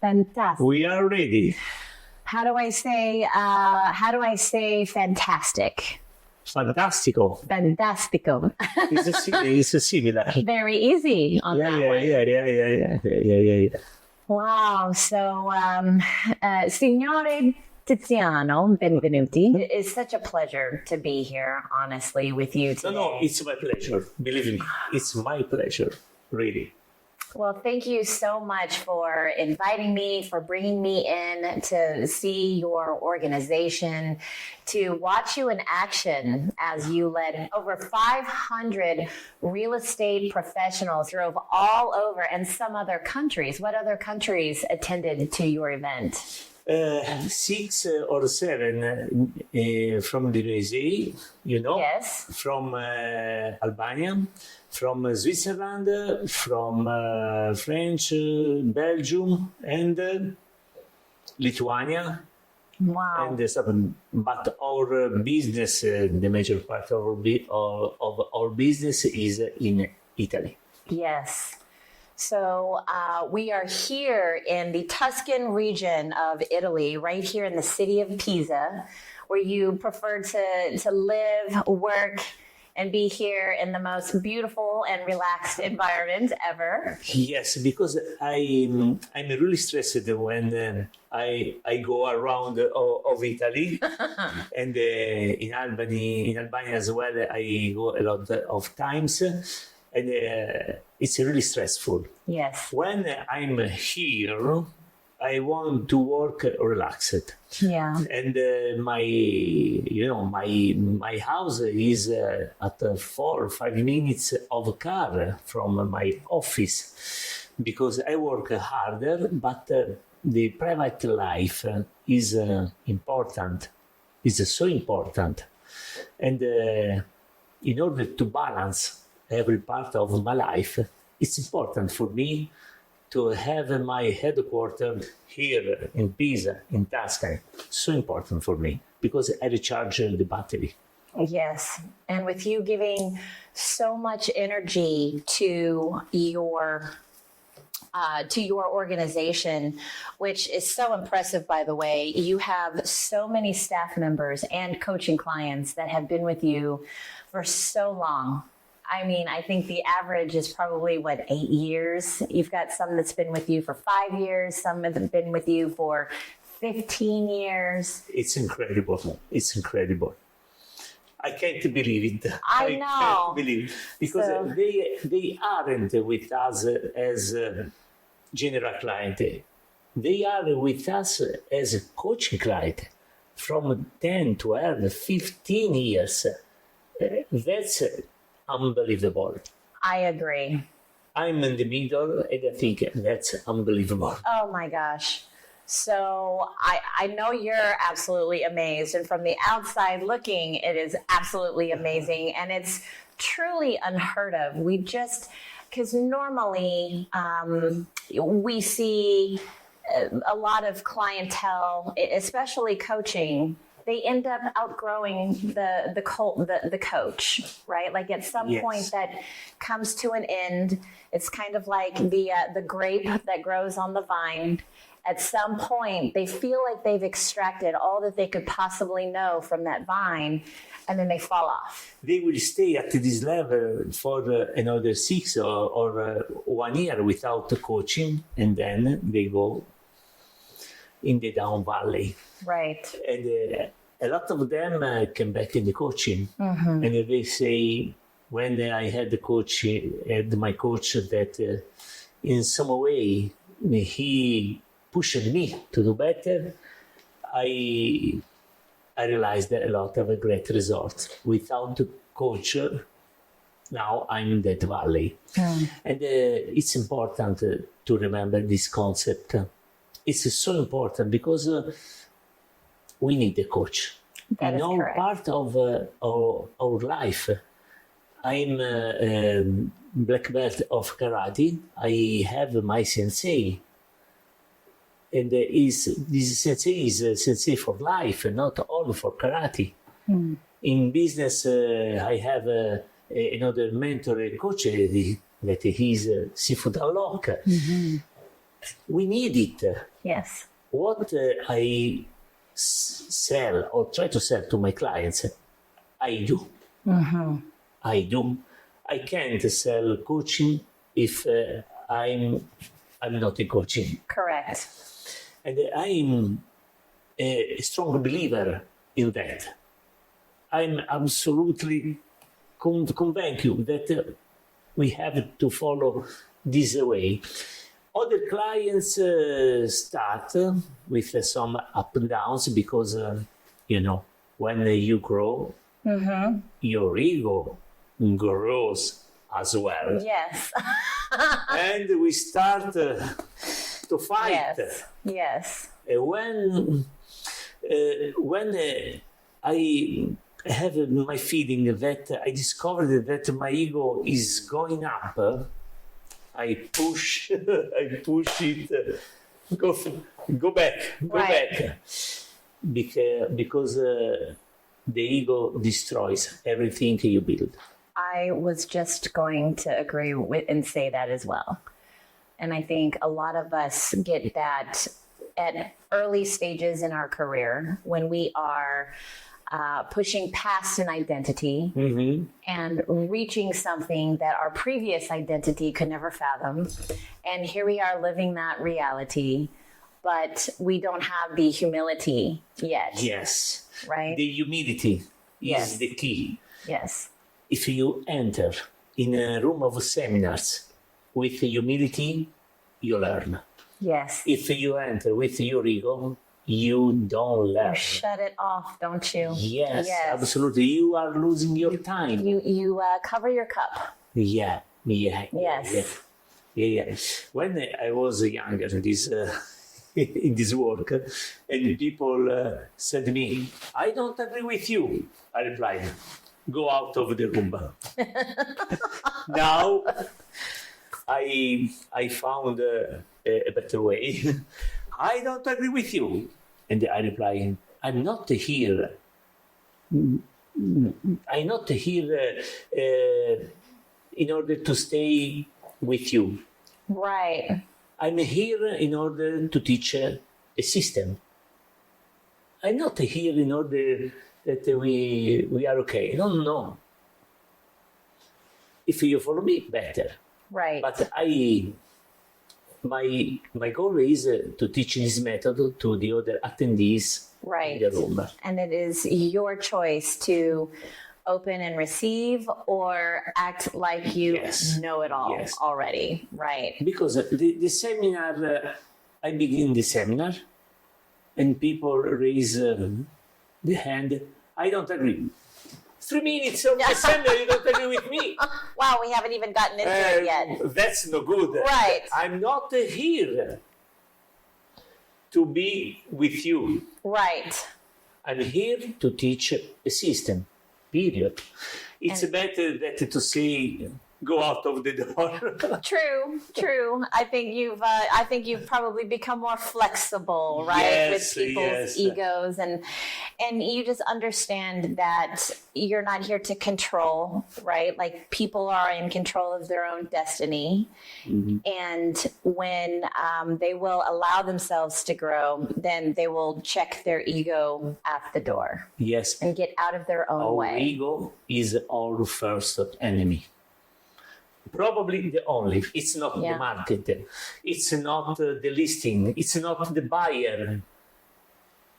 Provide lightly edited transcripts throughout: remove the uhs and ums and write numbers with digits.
Fantastic. We are ready. How do I say fantastic? Fantastico. Fantastico. It's similar. Very easy on that one. Yeah. Wow. So, Signore Tiziano Benvenuti, it is such a pleasure to be here, honestly, with you today. No, it's my pleasure. Believe me, it's my pleasure, really. Well, thank you so much for inviting me, for bringing me in to see your organization, to watch you in action as you led over 500 real estate professionals, drove all over, and some other countries. What other countries attended to your event? 6 or 7 from the USA, Yes. from Albania, from Switzerland, from French, Belgium, and Lithuania. Wow. And some, but our business, the major part of our business is in Italy. Yes. So we are here in the Tuscan region of Italy, right here in the city of Pisa, where you prefer to live, work, and be here in the most beautiful and relaxed environment ever. Yes, because I'm really stressed when I go around of Italy, and in Albania as well. I go a lot of times, and it's really stressful. Yes. When I'm here, I want to work relaxed. Yeah. And my house is at 4 or 5 minutes of car from my office, because I work harder, but the private life is important. Is so important, and in order to balance every part of my life, it's important for me to have my headquarters here in Pisa, in Tuscany. So important for me, because I recharge the battery. Yes. And with you giving so much energy to your organization, which is so impressive, by the way. You have so many staff members and coaching clients that have been with you for so long. I mean, I think the average is probably, 8 years? You've got some that's been with you for 5 years, some have been with you for 15 years. It's incredible. It's incredible. I can't believe it. I know. Can't believe it. Because they aren't with us as a general client. They are with us as a coaching client from 10, 12, 15 years. That's unbelievable. I agree. I'm in the middle, and I think that's unbelievable. Oh my gosh. So I know you're absolutely amazed, and from the outside looking, it is absolutely amazing, and it's truly unheard of. Because normally we see a lot of clientele, especially coaching, they end up outgrowing the coach, right? Like at some Yes. point that comes to an end. It's kind of like the grape that grows on the vine. At some point, they feel like they've extracted all that they could possibly know from that vine, and then they fall off. They will stay at this level for another 6 or 1 year without coaching, and then they go in the down valley. Right. And a lot of them came back in the coaching, and they say, when I had my coach that in some way he pushed me to do better, I realized a lot of great results. Without the coach, now I'm in that valley. And it's important to remember this concept. It's so important because we need a coach That in is all correct. part of our life. I'm black belt of karate. I have my sensei, and this sensei is a sensei for life, not only for karate. In business, I have another mentor and coach that he's Seafood Unlock. we need it. Yes. What I sell or try to sell to my clients, I do. I do. I can't sell coaching if I'm not in coaching. Correct. And I'm a strong believer in that. I'm absolutely convinced that we have to follow this way. Other clients start with some up and downs because, when you grow, your ego grows as well. Yes. And we start to fight. Yes. When I have my feeling that I discovered that my ego is going up, I push it, go back, because the ego destroys everything you build. I was just going to agree with and say that as well. And I think a lot of us get that at early stages in our career when we are pushing past an identity and reaching something that our previous identity could never fathom. And here we are living that reality, but we don't have the humility yet. Yes. Right? The humility is the key. Yes. If you enter in a room of seminars with humility, you learn. Yes. If you enter with your ego, you don't learn. You shut it off, don't you? Yes, absolutely. You are losing your time. You cover your cup. Yeah. Yes. Yeah. When I was younger in this work, and people said to me, "I don't agree with you," I replied, "Go out of the room." Now I found a better way. "I don't agree with you," and I reply, I'm not here in order to stay with you. Right. I'm here in order to teach a system. I'm not here in order that we are okay. No. If you follow me, better. Right. But my goal is to teach this method to the other attendees in the room. And it is your choice to open and receive or act like you know it all already. Right. Because the seminar, I begin the seminar and people raise the hand. I don't agree. 3 minutes of the seminar, you don't agree with me. Wow, we haven't even gotten into it yet. That's no good. Right. I'm not here to be with you. Right. I'm here to teach a system, period. It's better that to say, go out of the door. True. I think you've probably become more flexible, right, with people's egos, and you just understand that you're not here to control, right? Like people are in control of their own destiny, and when they will allow themselves to grow, then they will check their ego at the door. Yes, and get out of their own way. Our ego is our first enemy. Probably the only. It's not the market. It's not the listing. It's not the buyer.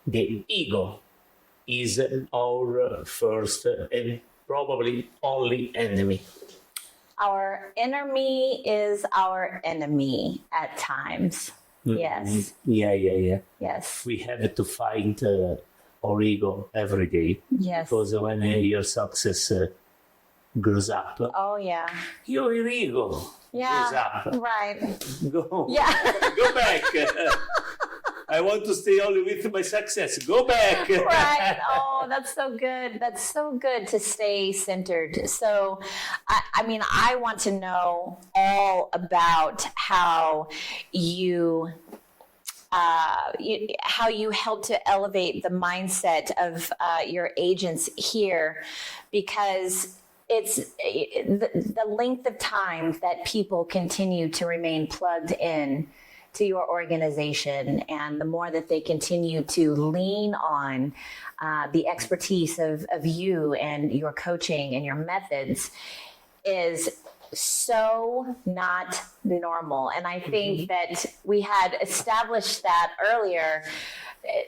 The ego is our first and probably only enemy. Our inner me is our enemy at times. Yes. Yeah. Yes. We have to fight our ego every day. Yes. Because when your success grows up. Oh yeah. Your ego goes up. Right. Go. Yeah. Go back. I want to stay only with my success. Go back. Right. Oh, that's so good. That's so good to stay centered. So, I want to know all about how you help to elevate the mindset of your agents here, because it's the length of time that people continue to remain plugged in to your organization, and the more that they continue to lean on the expertise of you and your coaching and your methods, is so not normal. And I think that we had established that earlier.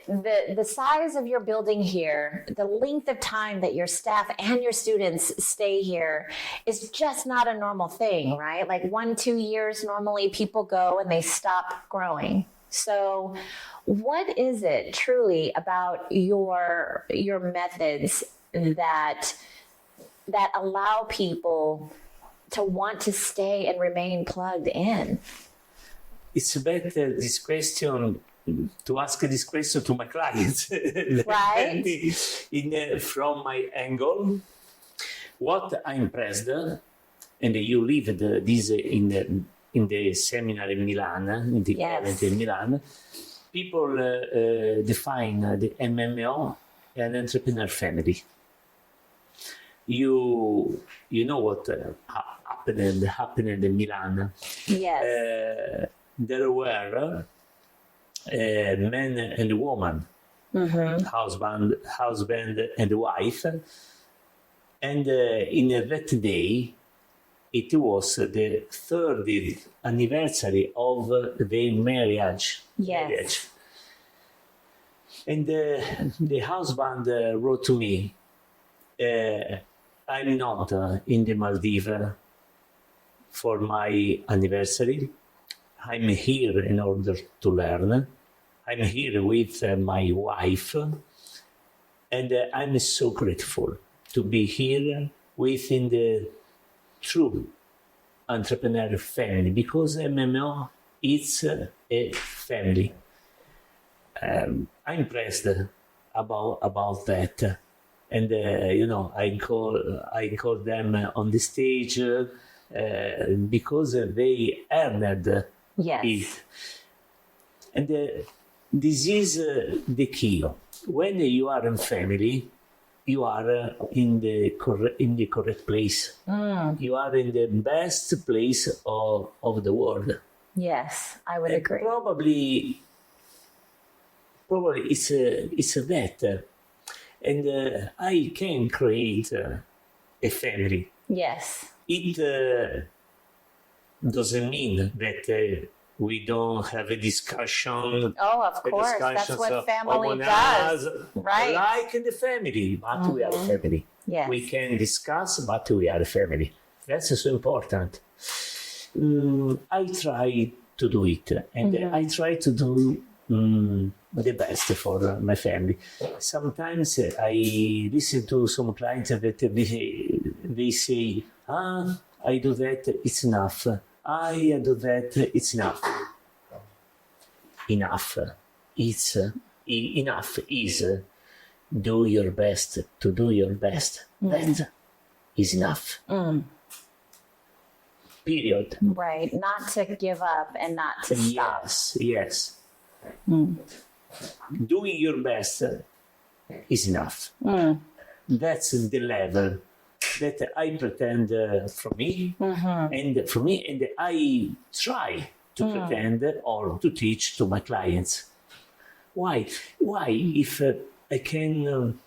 The size of your building here, the length of time that your staff and your students stay here is just not a normal thing, right? Like 1-2 years, normally people go and they stop growing. So what is it truly about your methods that allow people to want to stay and remain plugged in? It's better this question to ask this question to my clients. Right. From my angle, what I'm impressed, and you lived this in the seminar in Milan, in the event in Milan, people define the MMO an entrepreneur family. You know what happened in Milan. Yes. There were man and woman, husband and wife, and in that day, it was the 30th anniversary of their marriage. Yes. And the husband wrote to me, I'm not in the Maldives for my anniversary. I'm here in order to learn. I'm here with my wife, and I'm so grateful to be here within the true entrepreneur family, because MMO is a family. I'm impressed about that, and I call them on the stage because they earned it. And this is the key. When you are in family, you are in the correct place. You are in the best place of the world. Yes, I would agree. Probably it's that, and I can create a family. Yes. It doesn't mean that we don't have a discussion. Oh, of course. That's what family does. Right. Like in the family, but we are a family. Yes. We can discuss, but we are a family. That's so important. I try to do it, and I try to do the best for my family. Sometimes I listen to some clients that they say, I do that, it's enough. I do that, it's enough. Enough. It's enough is do your best to do your best. That is enough. Period. Right. Not to give up and not to stop. Yes. Doing your best is enough. That's the level that I pretend for me, and for me, and I try to pretend or to teach to my clients. Why? If I can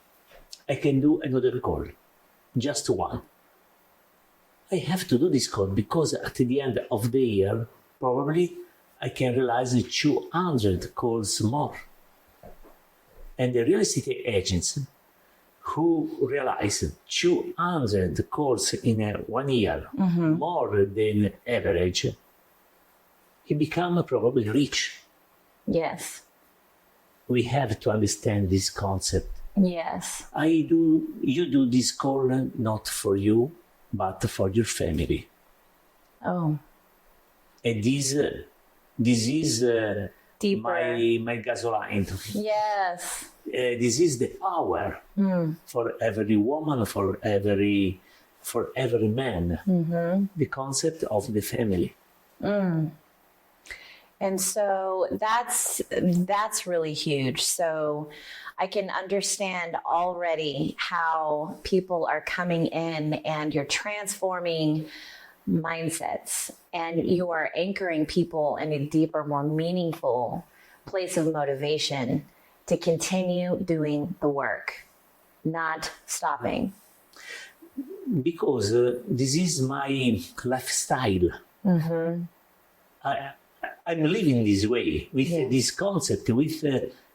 do another call, just one. I have to do this call because at the end of the year, probably I can realize 200 calls more. And the real estate agents who realize 200 calls in 1 year, more than average, he become probably rich. Yes. We have to understand this concept. Yes. You do this call not for you, but for your family. Oh. And this is Deeper. my gasoline. Yes. This is the power for every woman, for every man. The concept of the family. And so that's really huge. So I can understand already how people are coming in and you're transforming mindsets, and you are anchoring people in a deeper, more meaningful place of motivation to continue doing the work, not stopping. Because this is my lifestyle. I'm living this way, with this concept, with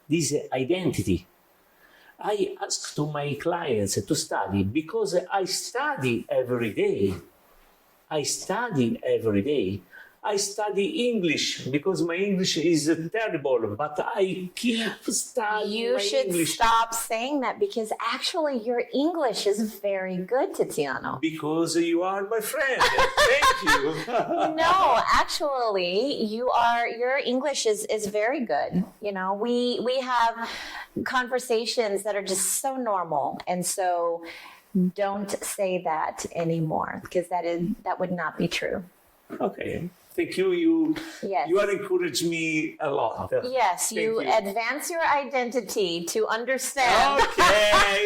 this identity. I ask to my clients to study because I study every day. I study every day. I study English because my English is terrible, but I keep studying You my should English. stop saying that, because actually your English is very good, Tiziano. Because you are my friend. Thank you. No, actually, your English is very good. You know, we have conversations that are just so normal, and so don't say that anymore, because that would not be true. Okay. Thank you. Yes. You are encouraging me a lot. Yes, Thank you advance your identity to understand. Okay. I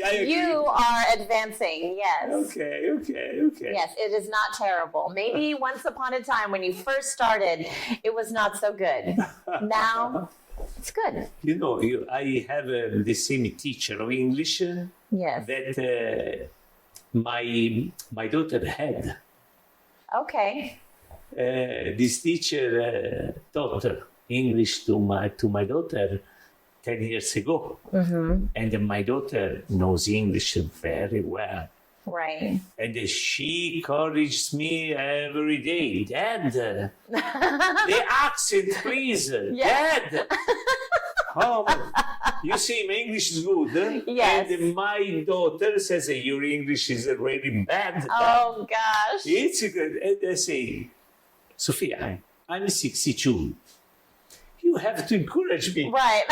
agree. You are advancing, yes. Okay. Yes, it is not terrible. Maybe once upon a time when you first started, it was not so good. Now, it's good. You know, I have the same teacher of English Yes. that my daughter had. Okay. This teacher taught English to my daughter 10 years ago. And my daughter knows English very well. Right. And she encourages me every day. Dad, the accent, please. Dad. Oh, you see, my English is good. Yes. And my daughter says, your English is really bad. Oh, gosh. It's good. And I say, Sophia, I'm 62. You have to encourage me. Right.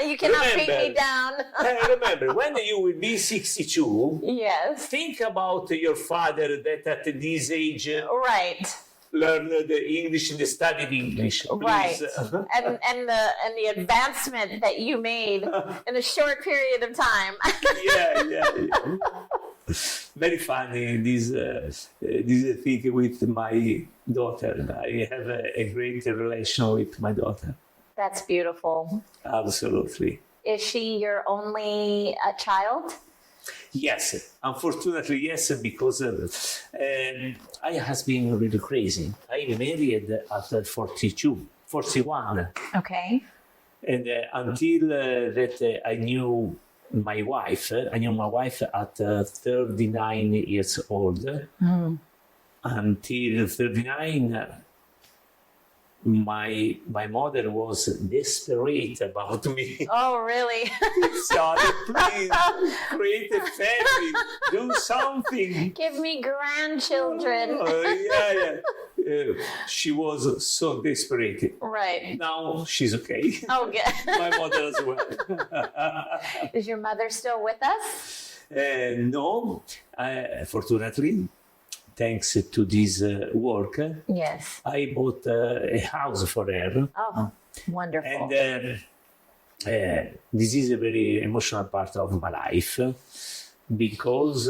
You cannot beat me down. Remember, when you will be 62, Yes. think about your father that at this age Right. learned the English and studied English. Right. Please. And the advancement that you made in a short period of time. Yeah. Very funny, this thing with my daughter. I have a great relation with my daughter. That's beautiful. Absolutely. Is she your only child? Yes, unfortunately, yes, because I has been really crazy. I married at 41. Okay. And until that I knew my wife at 39 years old. Until 39, my mother was desperate about me. Oh, really? Sorry, please, create a family, do something. Give me grandchildren. She was so desperate. Right. Now she's okay. Oh, good. My mother as well. Is your mother still with us? No, fortunately, thanks to this work, Yes. I bought a house for her. Oh, wonderful. And this is a very emotional part of my life because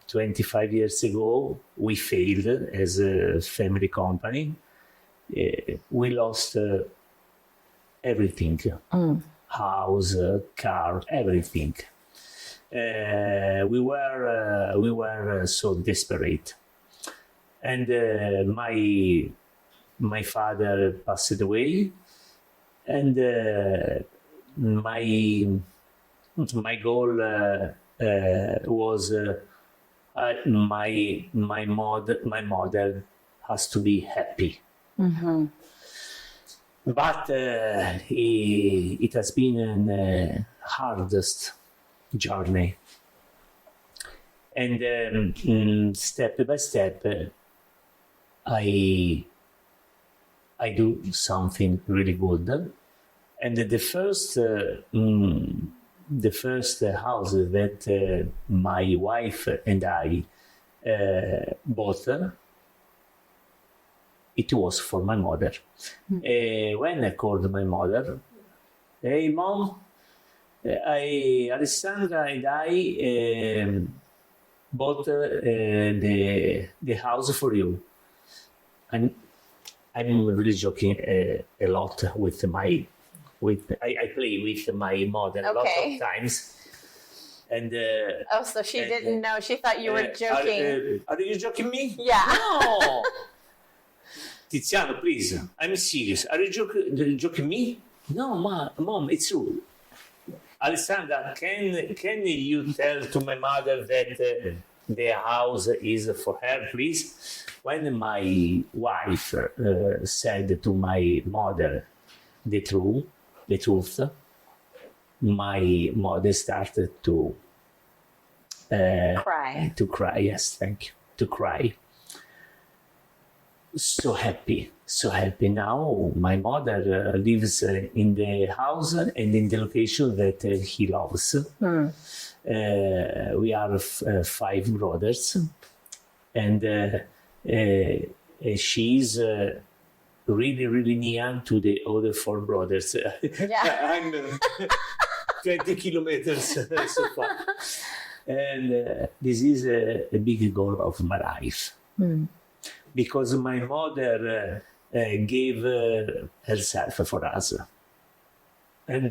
25 years ago we failed as a family company. We lost everything, house, car, everything. We were so desperate, and my father passed away, and my goal was my mother has to be happy. But it has been the hardest journey, and step by step I do something really good. And the first house that my wife and I bought, it was for my mother. When I called my mother, hey mom, Alessandra and I bought the house for you. I'm really joking a lot with I play with my model a lot Okay. of times. And Oh, so she didn't know. She thought you were joking. Are you joking me? Yeah. No. Tiziano, please. I'm serious. Are you joking me? No, mom, it's true. Alessandra, can you tell to my mother that the house is for her, please? When my wife said to my mother the truth, my mother started to Cry. to cry. Yes, thank you. To cry. So happy now. My mother lives in the house and in the location that he loves. We are 5 brothers, and she's really near to the other 4 brothers. Yeah. I'm 20 kilometers so far. And this is a big goal of my life. Because my mother gave herself for us. And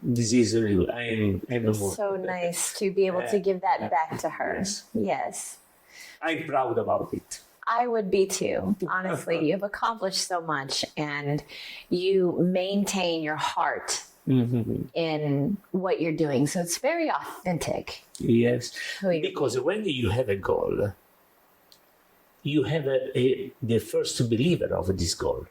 this is really, I'm So nice to be able to give that back to her. Yes. I'm proud about it. I would be too. Honestly, you've accomplished so much and you maintain your heart in what you're doing. So it's very authentic. Yes, Who you're because when you have a goal, you have the first believer of this goal.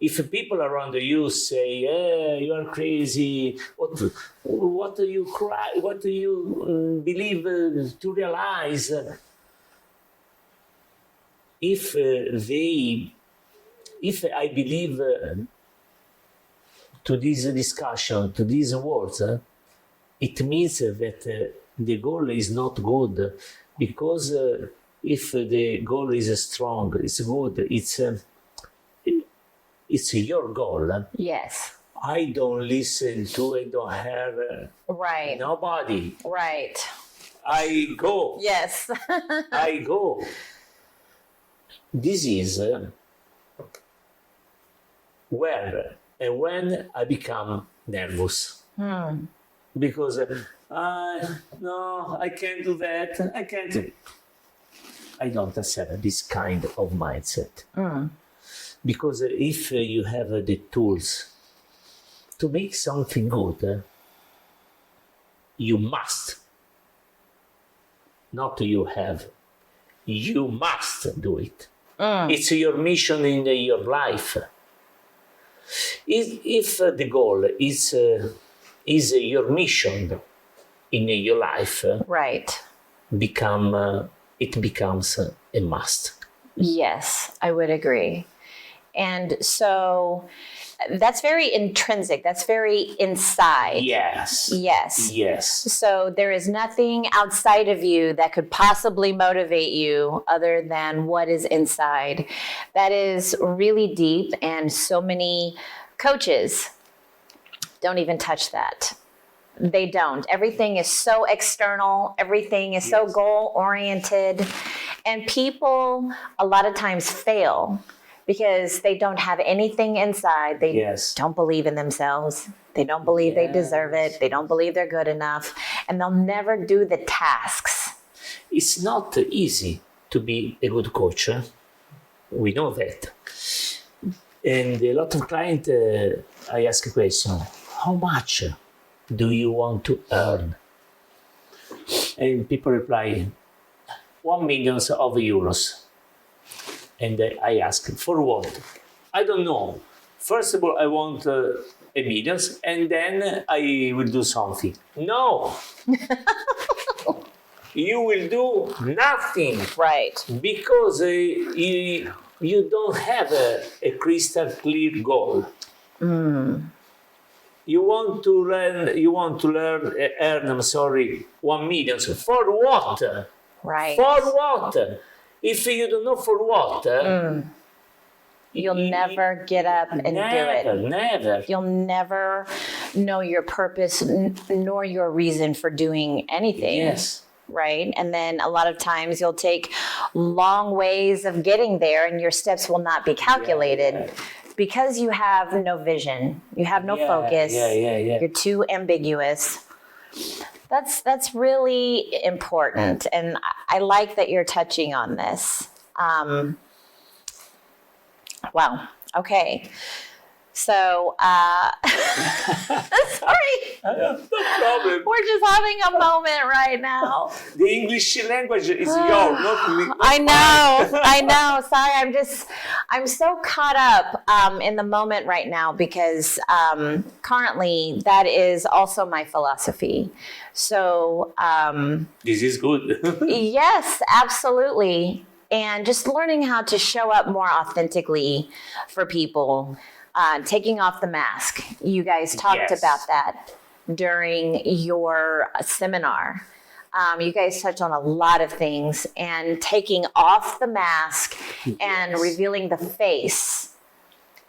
If people around you say, you are crazy, what do you cry, what do you believe to realize? If I believe to this discussion, to these words, it means that the goal is not good, because if the goal is strong, it's good, it's your goal. Yes. I don't listen to, I don't hear Right. nobody. Right. I go. Yes. I go. This is where and when I become nervous. Because no, I can't do that. I can't do. I don't accept this kind of mindset. Because if you have the tools to make something good, you must. Not you have. You must do it. It's your mission in your life. If the goal is your mission in your life, Right. it becomes a must. Yes, I would agree. And so that's very intrinsic. That's very inside. Yes. Yes. Yes. So there is nothing outside of you that could possibly motivate you other than what is inside. That is really deep, and so many coaches don't even touch that. They don't. Everything is so external. Everything is so goal-oriented. And people a lot of times fail because they don't have anything inside. They don't believe in themselves. They don't believe they deserve it. They don't believe they're good enough. And they'll never do the tasks. It's not easy to be a good coach. We know that. And a lot of clients, I ask a question, how much do you want to earn? And people reply, 1 million euros. And I ask, for what? I don't know. First of all, I want a million, and then I will do something. No. You will do nothing. Right. Because you don't have a crystal clear goal. You want to earn 1 million. For what? Right. For what? If you don't know for what, you'll never get up and do it. Never. You'll never know your purpose nor your reason for doing anything. Yes. right? And then a lot of times you'll take long ways of getting there and your steps will not be calculated because you have no vision, you have no focus, you're too ambiguous. That's really important. And I like that you're touching on this. Wow. Okay. So, sorry. No problem. We're just having a moment right now. The English language is yours, not me. I know. Sorry, I'm so caught up in the moment right now because currently that is also my philosophy. So, This is good. yes, absolutely. And just learning how to show up more authentically for people, taking off the mask. You guys talked about that during your seminar. You guys touched on a lot of things, and taking off the mask and revealing the face,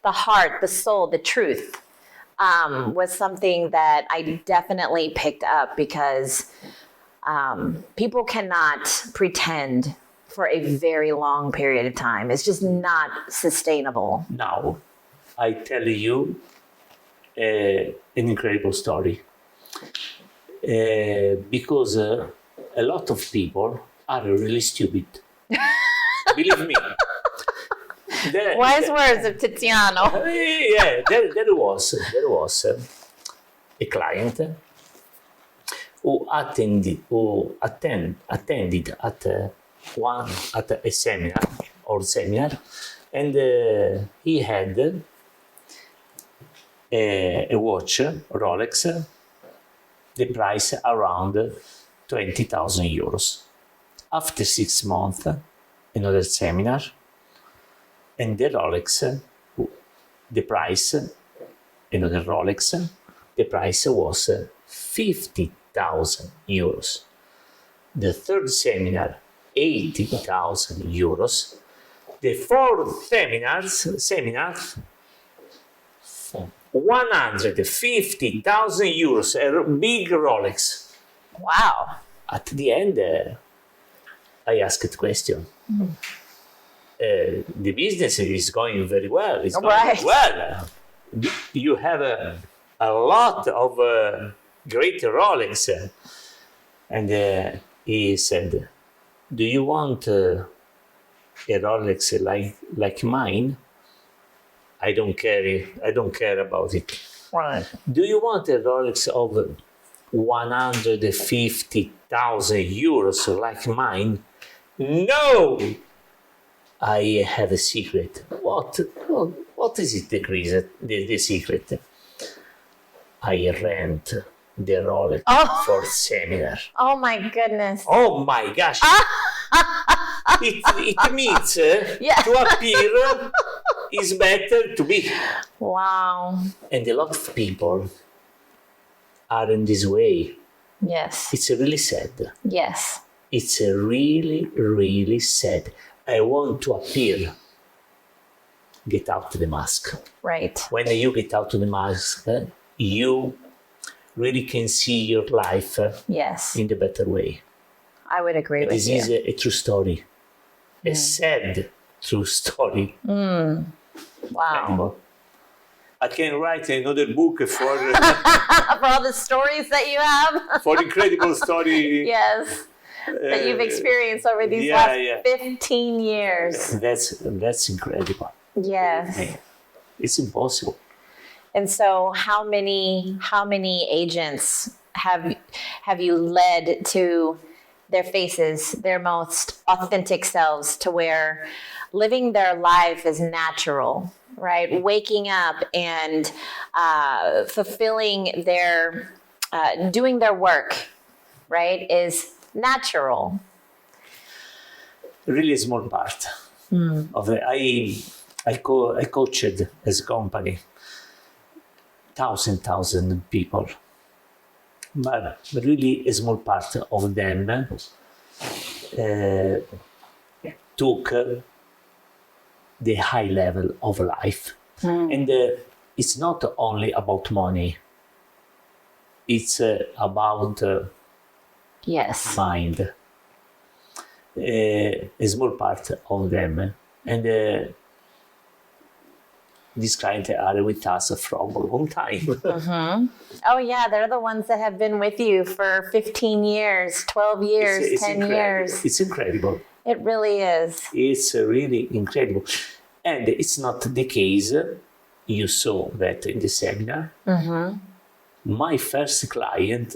the heart, the soul, the truth was something that I definitely picked up because people cannot pretend for a very long period of time. It's just not sustainable. Now, I tell you an incredible story. Because a lot of people are really stupid. Believe me. Wise words of Tiziano. There was a client who attended at a seminar, and he had a watch, Rolex, the price around 20,000 euros. After 6 months, another seminar, and the Rolex, the price, another Rolex, the price was 50,000 euros. The third seminar, 80,000 euros. The fourth seminar, 150,000 euros, a big Rolex. Wow. At the end, I asked a question. The business is going very well. It's going very well. You have a lot of great Rolex. And he said, do you want a Rolex like mine? I don't care about it. Right. Do you want a Rolex of 150,000 euros like mine? No! I have a secret. What is it, the secret? I rent the Rolex for seminar. Oh my goodness. Oh my gosh. It means to appear is better to be. Wow. And a lot of people are in this way. Yes. It's really sad. Yes. It's really, really sad. I want to appear. Get out the mask. Right. When you get out the mask, you really can see your life Yes. in the better way. I would agree with This you. is a true story. A sad true story. Wow. I can write another book for For all the stories that you have. for incredible story. Yes. That you've experienced over these last 15 years. That's incredible. Yes. It's impossible. And so how many agents have you led to their faces, their most authentic selves, to where living their life is natural, right? Waking up and fulfilling their, doing their work, right, is natural. Really a small part of it. I coached as a company 1,000 people, but really a small part of them took the high level of life. And it's not only about money. It's about Yes. find a small part of them. And these clients are with us from a long time. Oh, yeah. They're the ones that have been with you for 15 years, 12 years, It's 10 incredible. years. It's incredible. It really is. It's really incredible. And it's not the case. You saw that in the seminar. My first client,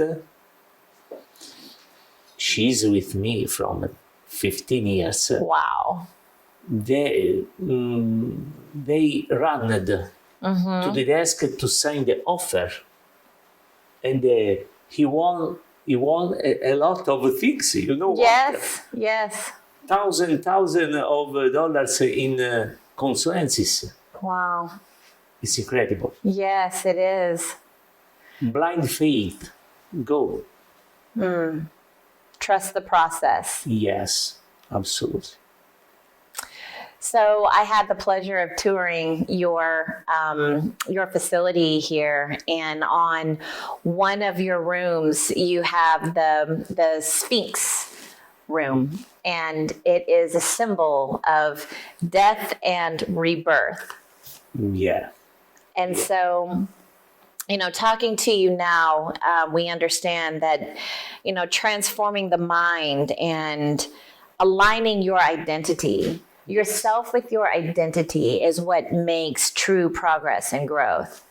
she's with me from 15 years. Wow. They ran to the desk to sign the offer, and he won a lot of things. You know Yes. Yes. what? Thousand of dollars in consulences. Wow. It's incredible. Yes, it is. Blind faith. Go. Trust the process. Yes, absolutely. So I had the pleasure of touring your facility here, and on one of your rooms you have the Sphinx room, and it is a symbol of death and rebirth. Yeah. And so, talking to you now, we understand that, transforming the mind and aligning your identity, yourself with your identity, is what makes true progress and growth.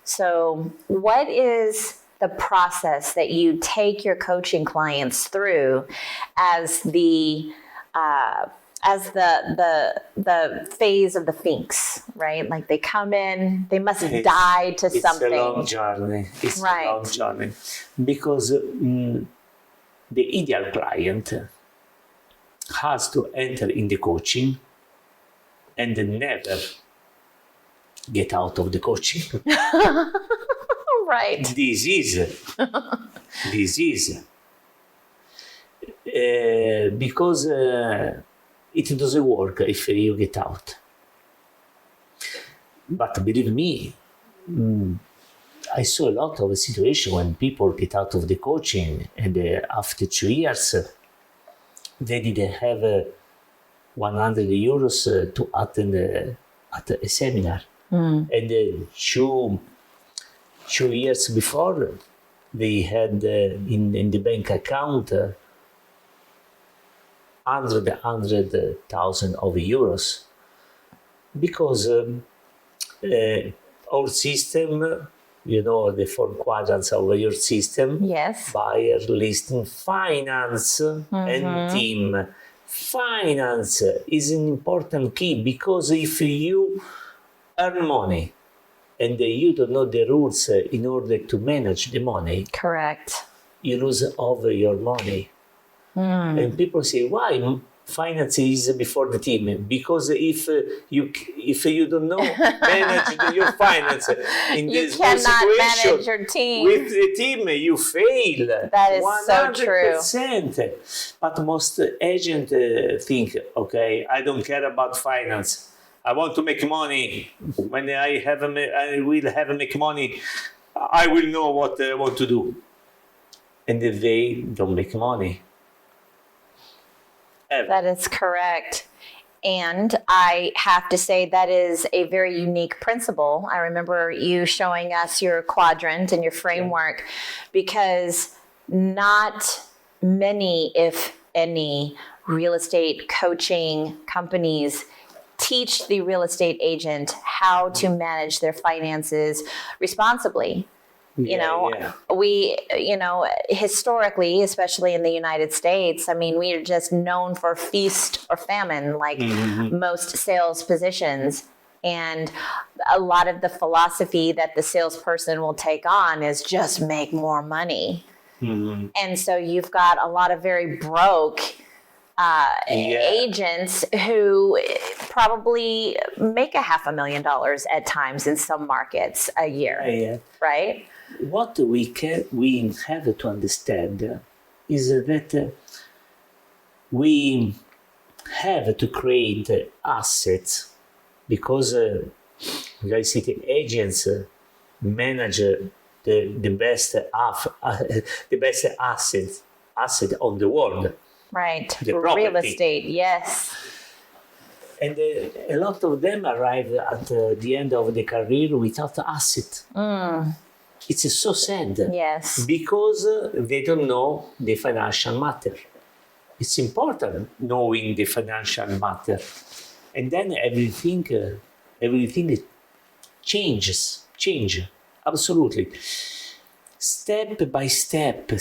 So what is the process that you take your coaching clients through as the phase of the Sphinx, right? Like they come in, they must die to something. It's a long journey. It's Right. a long journey. Because the ideal client has to enter in the coaching and never get out of the coaching. Right. This is because it doesn't work if you get out. But believe me, I saw a lot of situations when people get out of the coaching and after 2 years they didn't have 100 euros to attend at a seminar. And 2 years before they had in the bank account 100,000 of euros, because our system, the 4 quadrants of your system: Yes. buyer, listing, finance, and team. Finance is an important key, because if you earn money and you don't know the rules in order to manage the money, Correct. you lose over your money. And people say, why finance is before the team? Because if you don't know manage your finance in You this cannot situation manage your team. with the team, you fail. That is so true. 100%. But most agents think, okay, I don't care about finance. I want to make money. When I will have make money, I will know what I want to do. And they don't make money. Ever. That is correct. And I have to say that is a very unique principle. I remember you showing us your quadrant and your framework, because not many, if any, real estate coaching companies teach the real estate agent how to manage their finances responsibly. We, historically, especially in the United States, we are just known for feast or famine, like most sales positions. And a lot of the philosophy that the salesperson will take on is just make more money. And so you've got a lot of very broke agents who probably make $500,000 at times in some markets a year, right? What we have to understand is that we have to create assets, because real estate agents manage the best assets asset on the world. Right. The Real property. estate. Yes. And a lot of them arrive at the end of the career without asset. It's so sad. Yes. Because they don't know the financial matter. It's important knowing the financial matter. And then everything change, absolutely. Step by step.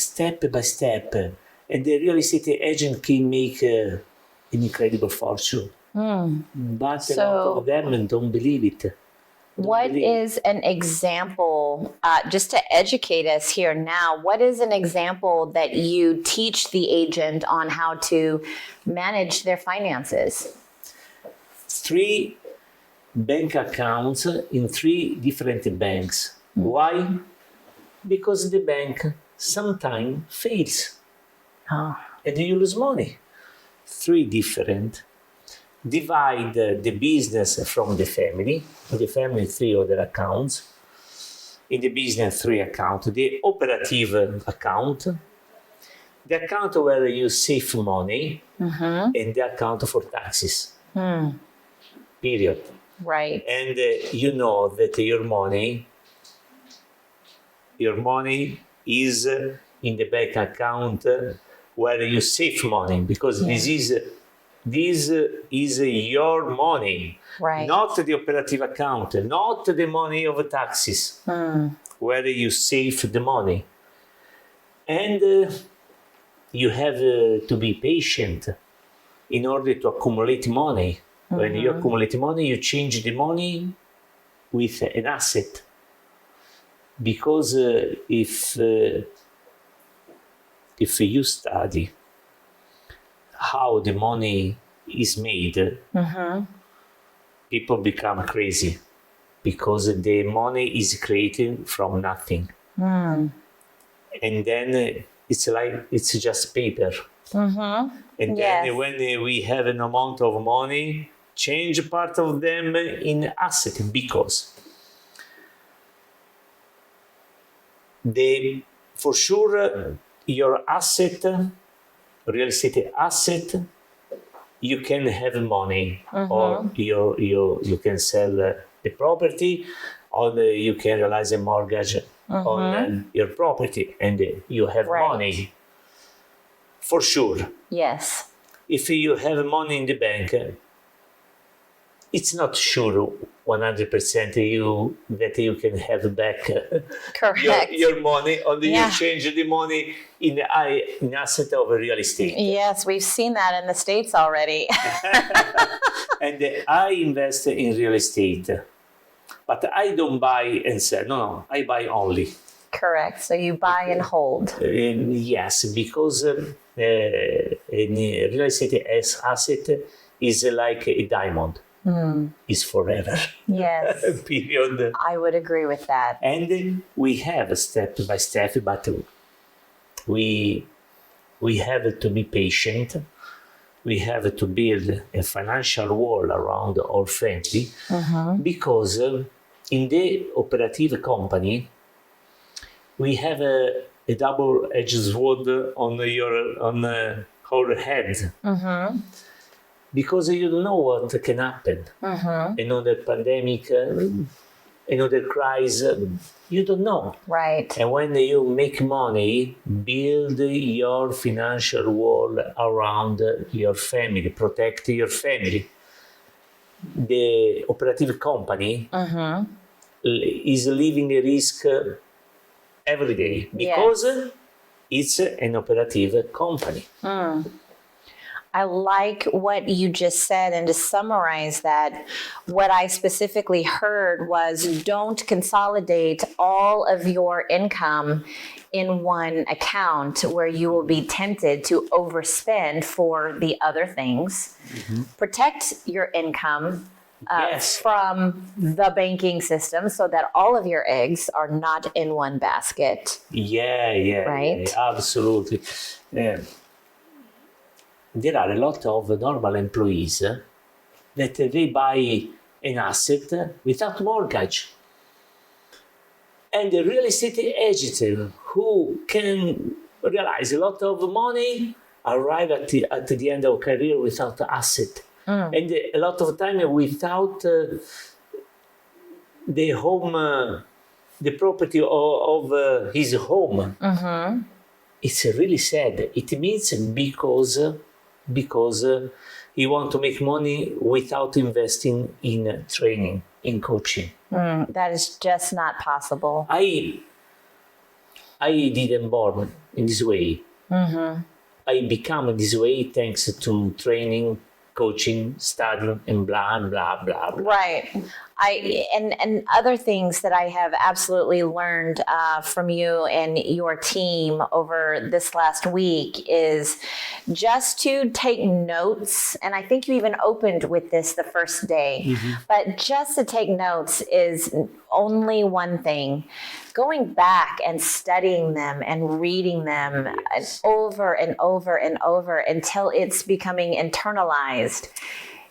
And the real estate agent can make an incredible fortune. But a lot of them don't believe it. What is an example, just to educate us here now, what is an example that you teach the agent on how to manage their finances? 3 bank accounts in 3 different banks. Why? Because the bank sometimes fails and you lose money. 3 different. Divide the business from the family 3 other accounts. In the business 3 accounts. The operative account, the account where you save money, and the account for taxes. Period. Right. And you know that your money is in the bank account where you save money, because this is your money, Right. not the operative account, not the money of taxes, where you save the money. And you have to be patient in order to accumulate money. When you accumulate money, you change the money with an asset. Because if you study how the money is made, people become crazy, because the money is created from nothing. And then it's just paper. And then when we have an amount of money, change part of them in asset, because for sure your asset, real estate asset, you can have money, or you can sell the property, or you can realize a mortgage on your property, and you have money. For sure. Yes. If you have money in the bank, it's not sure 100% that you can have back Correct. your money, or you change the money in asset of real estate. Yes, we've seen that in the States already. And I invest in real estate, but I don't buy and sell. No, I buy only. Correct. So you buy and hold. Yes, because a real estate asset is like a diamond. Is forever. Yes. Period. I would agree with that. And we have step by step, but we have to be patient. We have to build a financial wall around our family, because in the operative company, we have a double-edged sword on our head. Because you don't know what can happen. Another pandemic, another crisis, you don't know. Right. And when you make money, build your financial wall around your family, protect your family. The operative company is living a risk every day, because it's an operative company. I like what you just said, and to summarize that, what I specifically heard was don't consolidate all of your income in one account where you will be tempted to overspend for the other things. Protect your income from the banking system so that all of your eggs are not in one basket. Right? Absolutely. There are a lot of normal employees that they buy an asset without mortgage. And the real estate agent who can realize a lot of money arrive at the end of career without asset. And a lot of time without the home, the property of his home. It's really sad. It means because he want to make money without investing in training, in coaching. That is just not possible. I didn't born in this way. I become this way thanks to training, coaching, studying, and blah, blah, blah, blah. Right. And other things that I have absolutely learned from you and your team over this last week is just to take notes. And I think you even opened with this the first day, but just to take notes is only one thing. Going back and studying them and reading them over and over and over until it's becoming internalized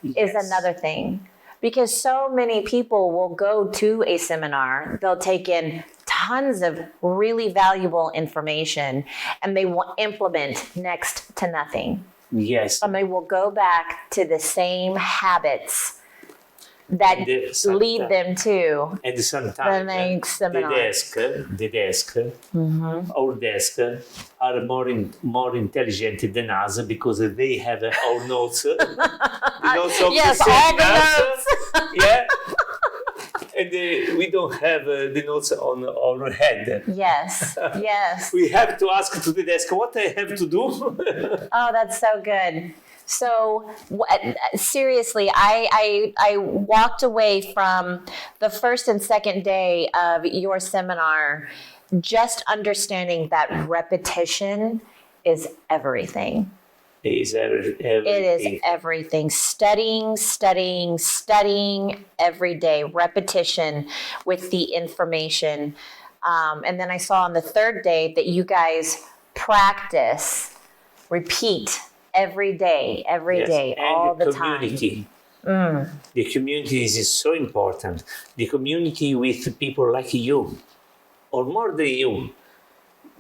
is another thing. Because so many people will go to a seminar, they'll take in tons of really valuable information, and they will implement next to nothing. Yes. And they will go back to the same habits that lead them to and the sometimes next seminar. the desk, our desk are more intelligent than us because they have our notes, the notes of Yes, the all the seminars. notes. Yeah. And we don't have the notes on our head. Yes, yes. We have to ask to the desk what I have to do. Oh, that's so good. So seriously, I walked away from the first and second day of your seminar just understanding that repetition is everything. It is everything. It is everything. Studying, studying, studying every day. Repetition with the information. And then I saw on the third day that you guys practice, repeat every day, all the community. The community is so important. The community with people like you, or more than you.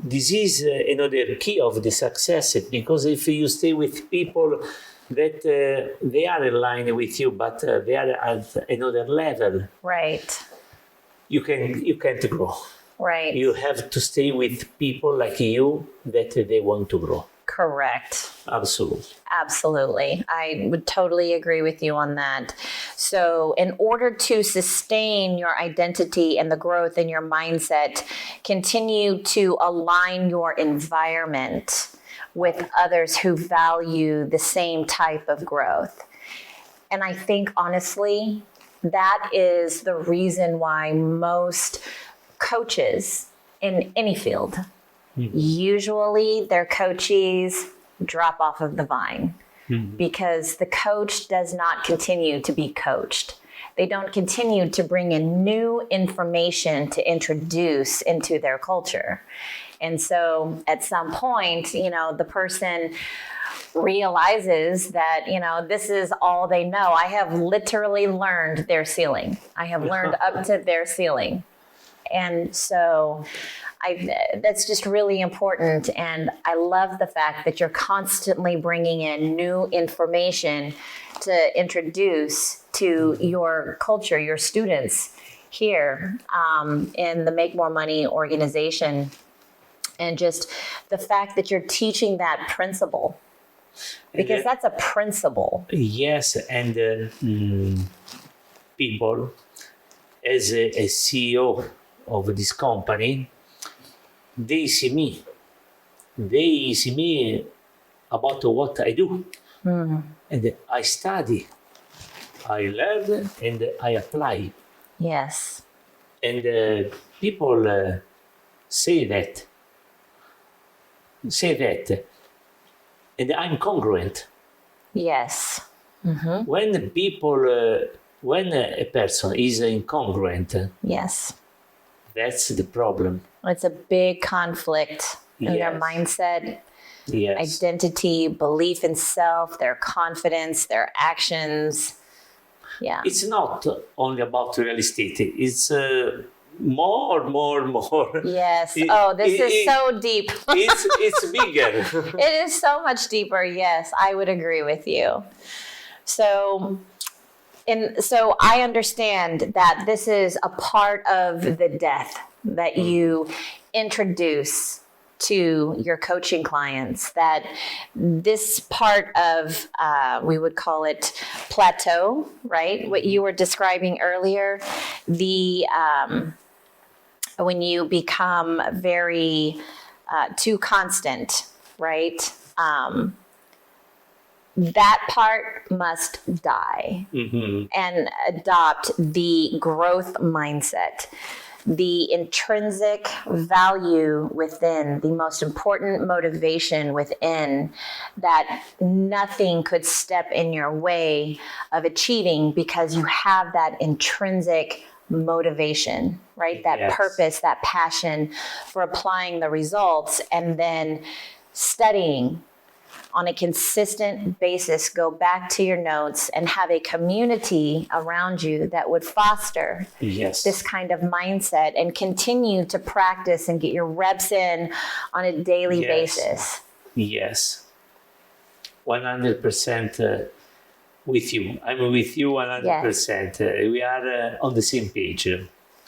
This is another key of the success, because if you stay with people that they are in line with you, but they are at another level, Right. you can't grow. Right. You have to stay with people like you that they want to grow. Correct. Absolutely. Absolutely. I would totally agree with you on that. So in order to sustain your identity and the growth in your mindset, continue to align your environment with others who value the same type of growth. And I think honestly, that is the reason why most coaches in any field, usually their coachees drop off of the vine because the coach does not continue to be coached. They don't continue to bring in new information to introduce into their culture. And so at some point, the person realizes that, this is all they know. I have literally learned their ceiling. I have learned up to their ceiling. And so that's just really important. And I love the fact that you're constantly bringing in new information to introduce to your culture, your students here in the Make More Money organization. And just the fact that you're teaching that principle, because that's a principle. Yes, and people, as a CEO of this company, they see me. They see me about what I do. And I study, I learn, and I apply. Yes. And people say that. And I'm congruent. Yes. When when a person is incongruent, Yes. that's the problem. It's a big conflict in their Yes. mindset, Yes. identity, belief in self, their confidence, their actions. Yeah. It's not only about real estate. It's more. Yes. It- This is it- so deep. It's bigger. It is so much deeper. Yes, I would agree with you. So I understand that this is a part of the death that you introduce to your coaching clients, that this part of, we would call it plateau, right? What you were describing earlier, when you become very too constant, right? That part must die and adopt the growth mindset, the intrinsic value within, the most important motivation within, that nothing could step in your way of achieving, because you have that intrinsic motivation, right? That Yes. purpose, that passion for applying the results, and then studying on a consistent basis, go back to your notes and have a community around you that would foster Yes. this kind of mindset and continue to practice and get your reps in on a daily Yes. basis. Yes. 100% with you. I'm with you 100%. We are on the same page.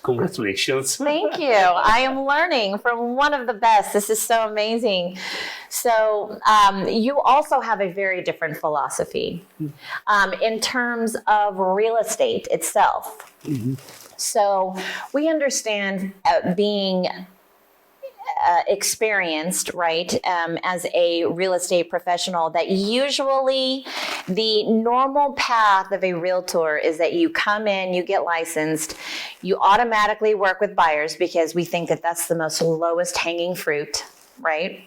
Congratulations. Thank you. I am learning from one of the best. This is so amazing. So you also have a very different philosophy in terms of real estate itself. So we understand being experienced, right, as a real estate professional, that usually the normal path of a realtor is that you come in, you get licensed, you automatically work with buyers because we think that that's the most lowest hanging fruit, right?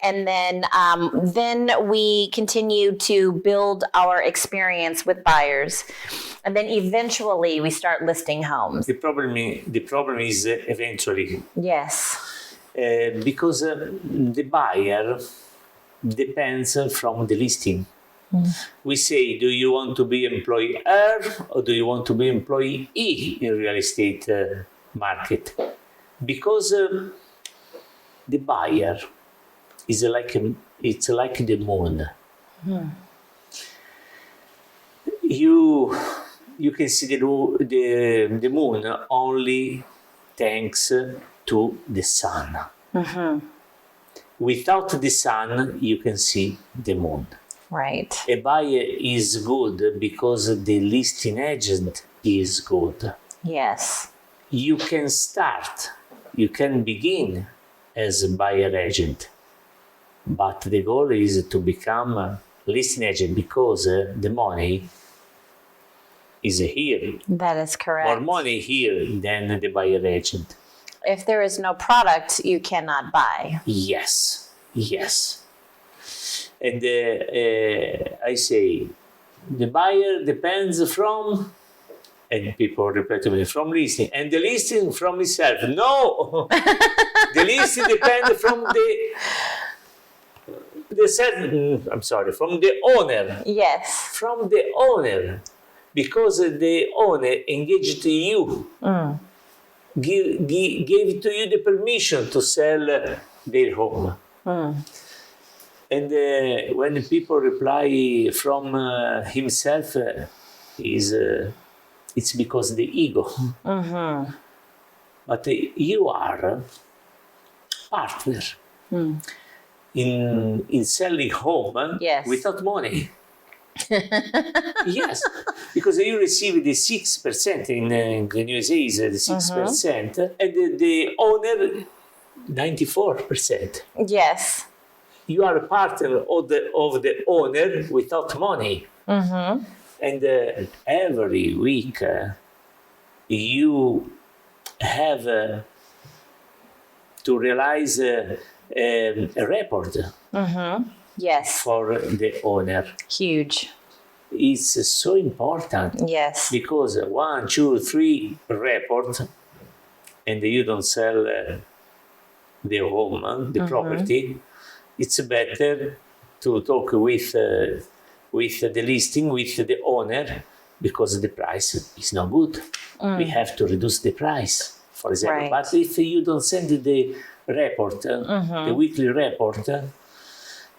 And then we continue to build our experience with buyers. And then eventually we start listing homes. The problem is eventually. Yes. Because the buyer depends from the listing. We say, do you want to be employer or do you want to be employee in real estate market? Because the buyer is it's like the moon. You can see the moon only thanks to the sun. Without the sun, you can see the moon. Right. A buyer is good because the listing agent is good. Yes. You can begin as a buyer agent, but the goal is to become a listing agent because the money is here. That is correct. More money here than the buyer agent. If there is no product, you cannot buy. Yes. And I say, the buyer depends from, and people reply to me, from listing, and the listing from itself. No, the listing depends from from the owner. Yes. From the owner, because the owner engaged to you. Gave to you the permission to sell their home. And when people reply from himself, it's because the ego. But you are partner in selling home Yes. without money. Yes, because you receive the 6% in the USA is the 6%, and the owner 94%. Yes. You are a partner of the owner without money, and every week you have to realize a report. Yes. For the owner. Huge. It's so important. Yes. Because 1, 2, 3 report, and you don't sell the home, the property, it's better to talk with the listing, with the owner, because the price is not good. We have to reduce the price. for example. Right. But if you don't send the report, the weekly report,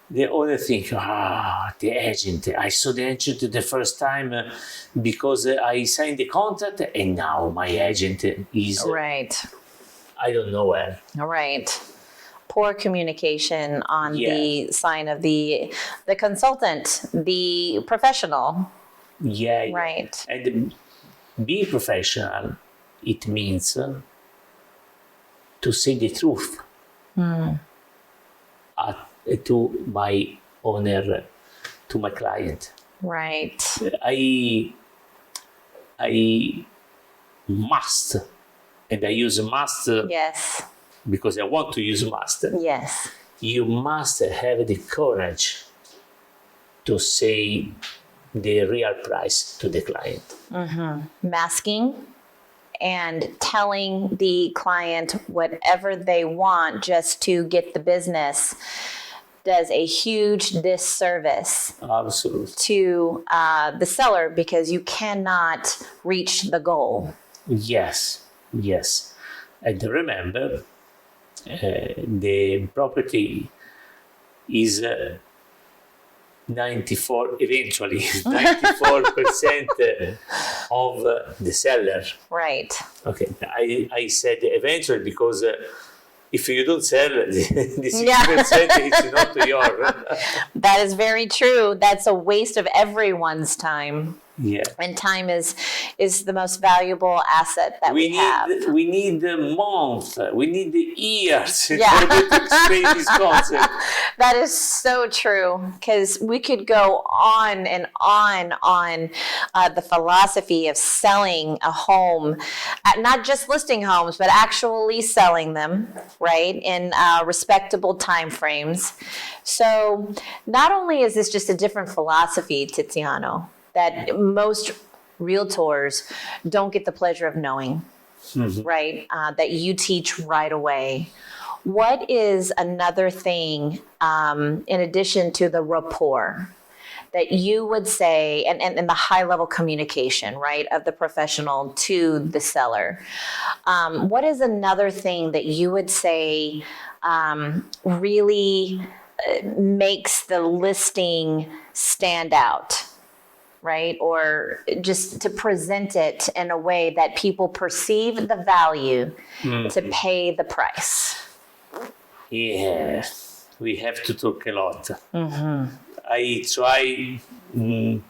the owner think, the agent. I saw the agent the first time because I signed the contract, and now my agent is Right. I don't know where. Right. Poor communication on Yeah. the sign of the consultant, the professional. Yeah. Right. And be professional. It means to say the truth to my owner, to my client. Right. I must, and I use must Yes. because I want to use must. Yes. You must have the courage to say the real price to the client. Masking and telling the client whatever they want just to get the business does a huge disservice Absolutely. to the seller because you cannot reach the goal. Yes, yes. And remember, the property is 94% of the seller. Right. Okay, I said eventually because if you don't sell, the 60% is not yours. That is very true. That's a waste of everyone's time. Yeah. And time is the most valuable asset that we have. We need a month. We need the years in Yeah. order to explain this concept. That is so true because we could go on and on the philosophy of selling a home, not just listing homes, but actually selling them, right, in respectable time frames. So not only is this just a different philosophy, Tiziano, that most realtors don't get the pleasure of knowing, right? That you teach right away. What is another thing, in addition to the rapport, that you would say, and the high level communication, right, of the professional to the seller? What is another thing that you would say really makes the listing stand out? Right? Or just to present it in a way that people perceive the value to pay the price. Yeah, we have to talk a lot. I try to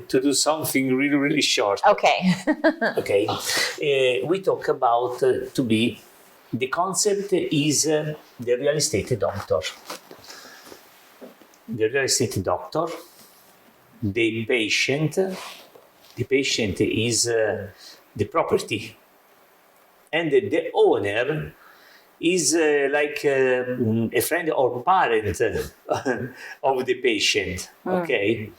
do something really, really short. Okay. Okay. We talk about to be, the concept is the real estate doctor. The real estate doctor. The patient is the property, and the owner is like a friend or parent of the patient. Okay,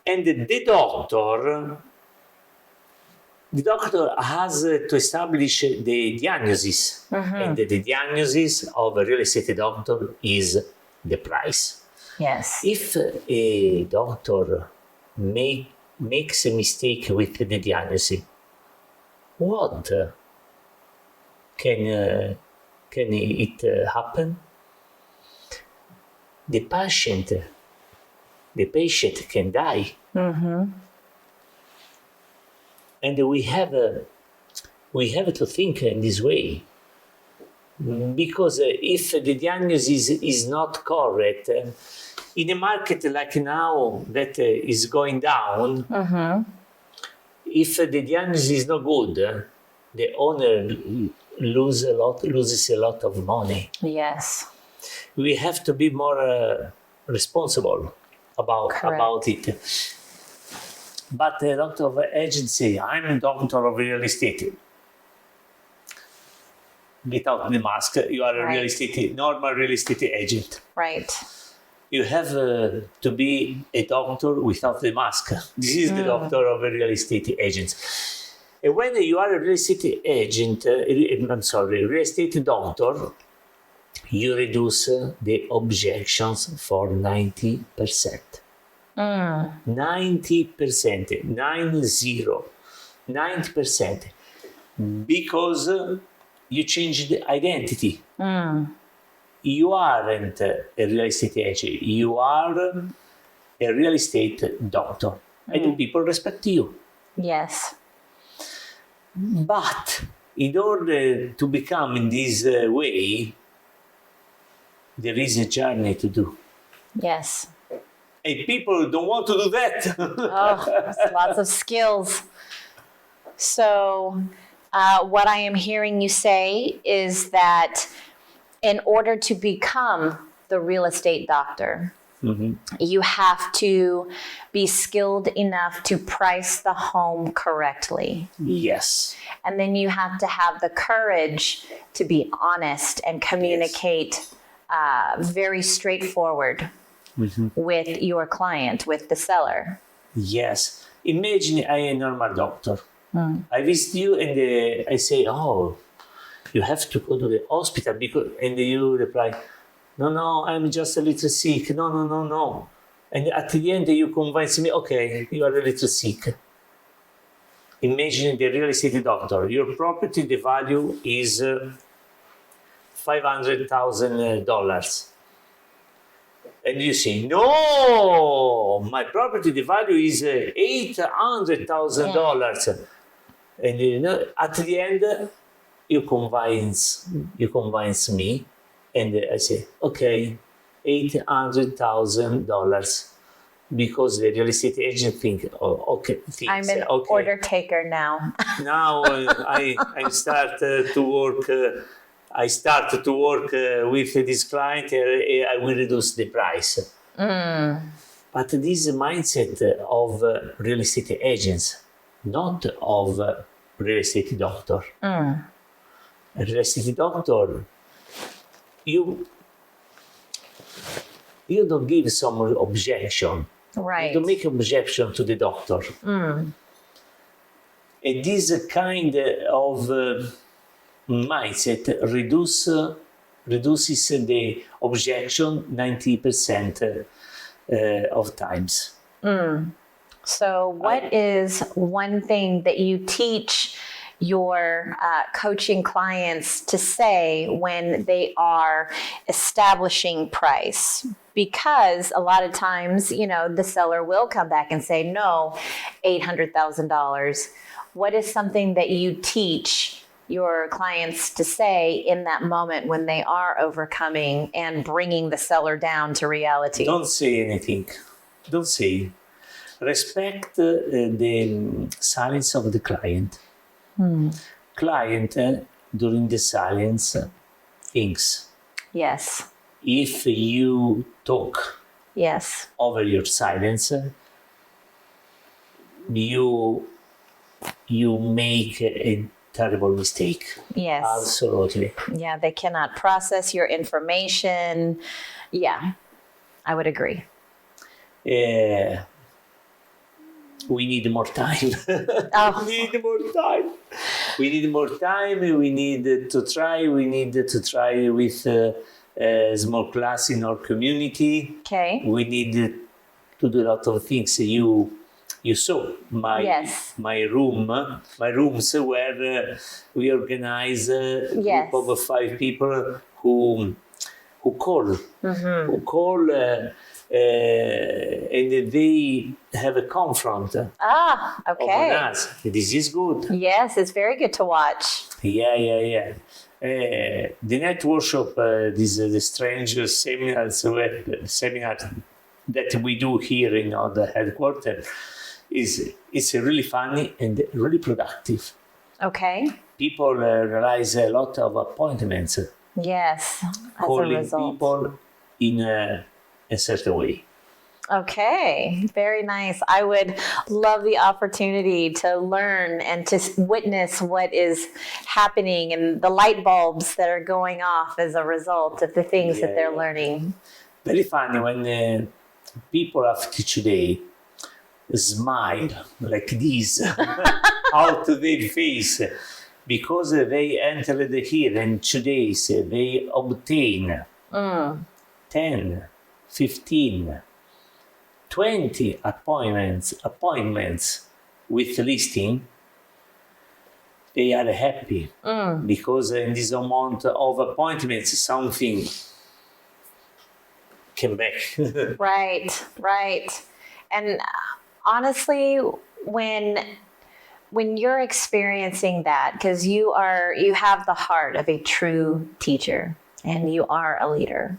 and the doctor has to establish the diagnosis, and the diagnosis of a real estate doctor is the price. Yes. If a doctor makes a mistake with the diagnosis, what can it happen? The patient can die. And we have to think in this way. Because if the diagnosis is not correct, in a market like now that is going down, if the diagnosis is not good, the owner loses a lot of money. Yes. We have to be more responsible about it. But a lot of agents say, I'm a doctor of real estate. Get out the mask. You are a normal real estate agent. Right. You have to be a doctor without the mask. This is the doctor of a real estate agent. And when you are a real estate agent, real estate doctor, you reduce the objections for 90%. 90%. 90%. because you changed the identity. You aren't a real estate agent. You are a real estate doctor. And people respect you. Yes. But in order to become in this way, there is a journey to do. Yes. And people don't want to do that. Oh, lots of skills. So, what I am hearing you say is that in order to become the real estate doctor, you have to be skilled enough to price the home correctly. Yes. And then you have to have the courage to be honest and communicate very straightforward with your client, with the seller. Yes. Imagine I am a normal doctor. I visit you and I say, oh, you have to go to the hospital because, and you reply, no, I'm just a little sick. No. And at the end you convince me, okay, you are a little sick. Imagine the real estate doctor. Your property, the value is $500,000. And you say, no, my property, the value is $800,000. And at the end, you convince me, and I say, okay, $800,000, because the real estate agent thinks, I'm an order taker now. Now I start to work. I start to work with this client. I will reduce the price. But this mindset of real estate agents, not of real estate doctor. A real estate doctor, you don't give some objection. Right. You don't make objection to the doctor. And this kind of mindset reduces the objection 90% of times. So what is one thing that you teach your coaching clients to say when they are establishing price? Because a lot of times, the seller will come back and say, no, $800,000. What is something that you teach your clients to say in that moment when they are overcoming and bringing the seller down to reality? Don't say anything. Don't say. Respect the silence of the client. Client, during the silence, thinks. Yes. If you talk over your silence, you make a terrible mistake. Yes. Absolutely. Yeah, they cannot process your information. Yeah, I would agree. We need more time. Oh. We need more time. We need more time. We need to try. We need to try with a small class in our community. Okay. We need to do a lot of things. You saw my rooms where we organize a group of 5 people who call and they have a confront. Okay. Of us. This is good. Yes, it's very good to watch. Yeah. The night workshop, this the strange seminar that we do here in the headquarters, it's really funny and really productive. Okay. People realize a lot of appointments. Yes, as calling a result. people in a certain way. Okay, very nice. I would love the opportunity to learn and to witness what is happening and the light bulbs that are going off as a result of the things that they're learning. Very funny when people after today smile like this out of their face because they entered here and today they obtain 10, 15, 20 appointments with listing. they are happy because in this amount of appointments, something came back. Right. And honestly, when you're experiencing that, because you have the heart of a true teacher and you are a leader.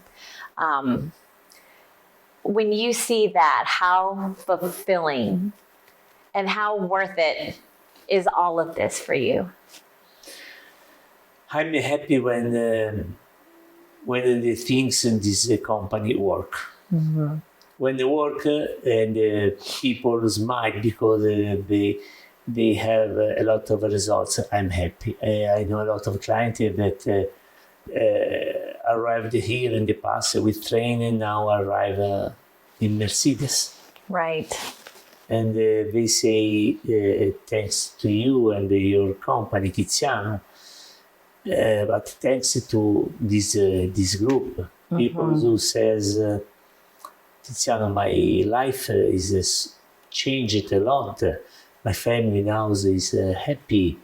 When you see that, how fulfilling and how worth it is all of this for you? I'm happy when the things in this company work. Mm-hmm. When they work and people smile because they have a lot of results, I'm happy. I know a lot of clients that arrived here in the past with train and now arrive in Mercedes. Right. And they say thanks to you and your company, Tiziano. But thanks to this group, people who says, Tiziano, my life is changed a lot. My family now is happy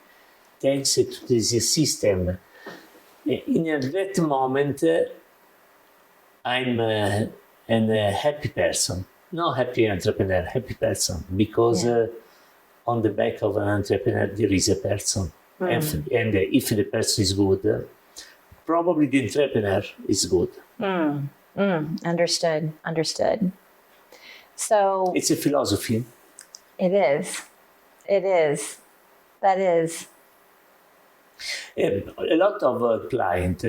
thanks to this system. In that moment, I'm a happy person. Not happy entrepreneur, happy person. Because on the back of an entrepreneur, there is a person. And if the person is good, probably the entrepreneur is good. Understood. So it's a philosophy. It is. That is. A lot of clients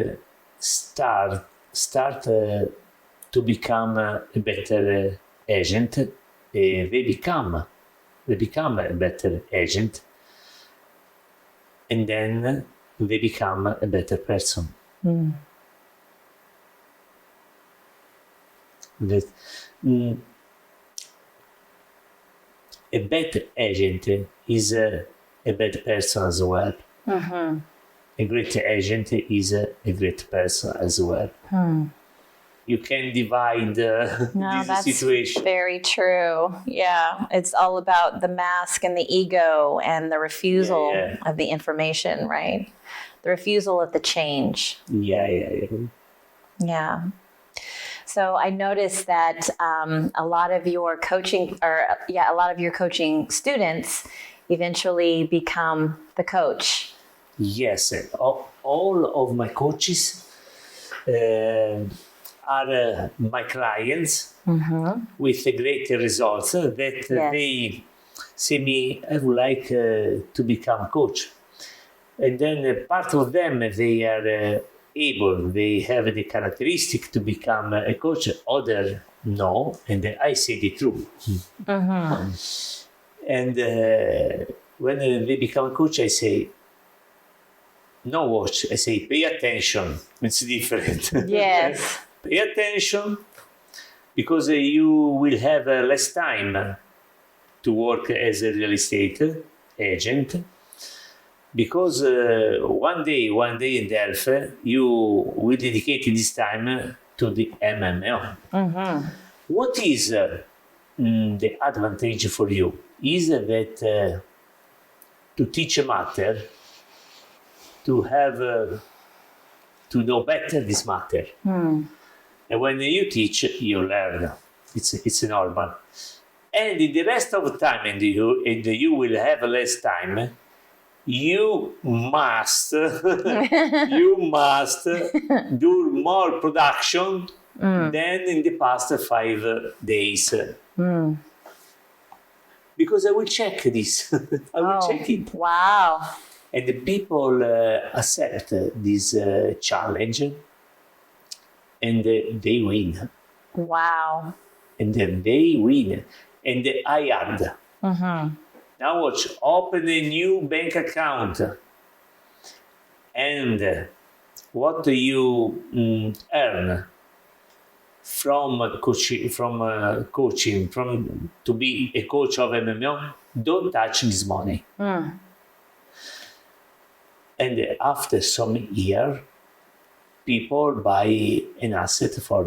start to become a better agent. They become a better agent. And then they become a better person. A better agent is a bad person as well. Mm-hmm. A great agent is a great person as well. You can divide this situation. Very true. Yeah, it's all about the mask and the ego and the refusal of the information, right? The refusal of the change. Yeah. So I noticed that a lot of your coaching students eventually become the coach. Yes, all of my coaches are my clients with great results that they say me, I would like to become coach. And then part of them, they are they have the characteristic to become a coach, other no, and I say the truth. And when they become a coach, I say, no watch, I say, pay attention. It's different. Yes. Pay attention, because you will have less time to work as a real estate agent. Because one day in Delft, you will dedicate this time to the MMO. What is the advantage for you? Is that to teach a matter, to have to know better this matter. And when you teach, you learn. It's normal. And in the rest of the time, and you will have less time, you must do more production than in the past 5 days. Because I will check this. I will check it. Wow. And the people accept this challenge, and they win. Wow. And then they win. And I add. Now watch, open a new bank account. And what you earn from coaching, to be a coach of MMO, don't touch this money. And after some year, people buy an asset for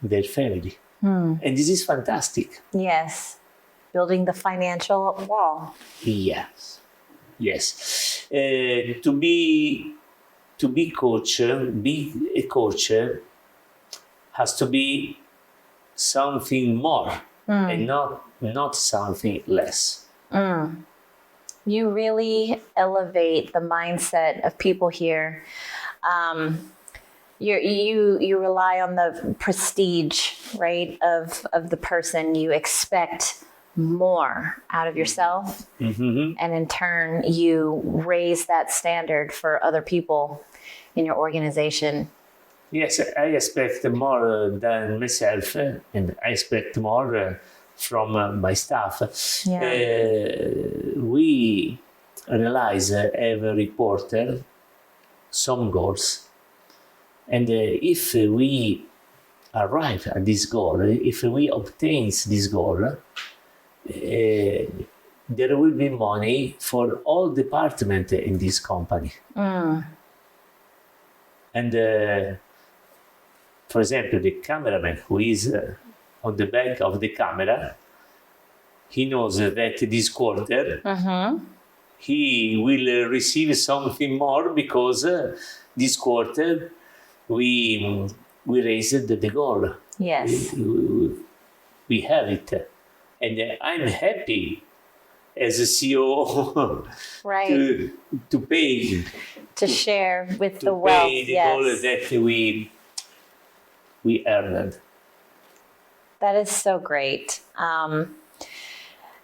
their family. And this is fantastic. Yes. Building the financial wall. Yes. Yes. To be a coach has to be something more and not something less. You really elevate the mindset of people here. You rely on the prestige, right, of the person. You expect more out of yourself, and in turn, you raise that standard for other people in your organization. Yes, I expect more than myself, and I expect more from my staff. We realize every quarter some goals, and if we arrive at this goal, if we obtain this goal, there will be money for all departments in this company. And for example, the cameraman who is on the back of the camera, he knows that this quarter he will receive something more because this quarter we raised the goal. Yes. We have it. And I'm happy as a CEO Right. to pay To share with the to wealth. pay the Yes. goal that we earned. That is so great.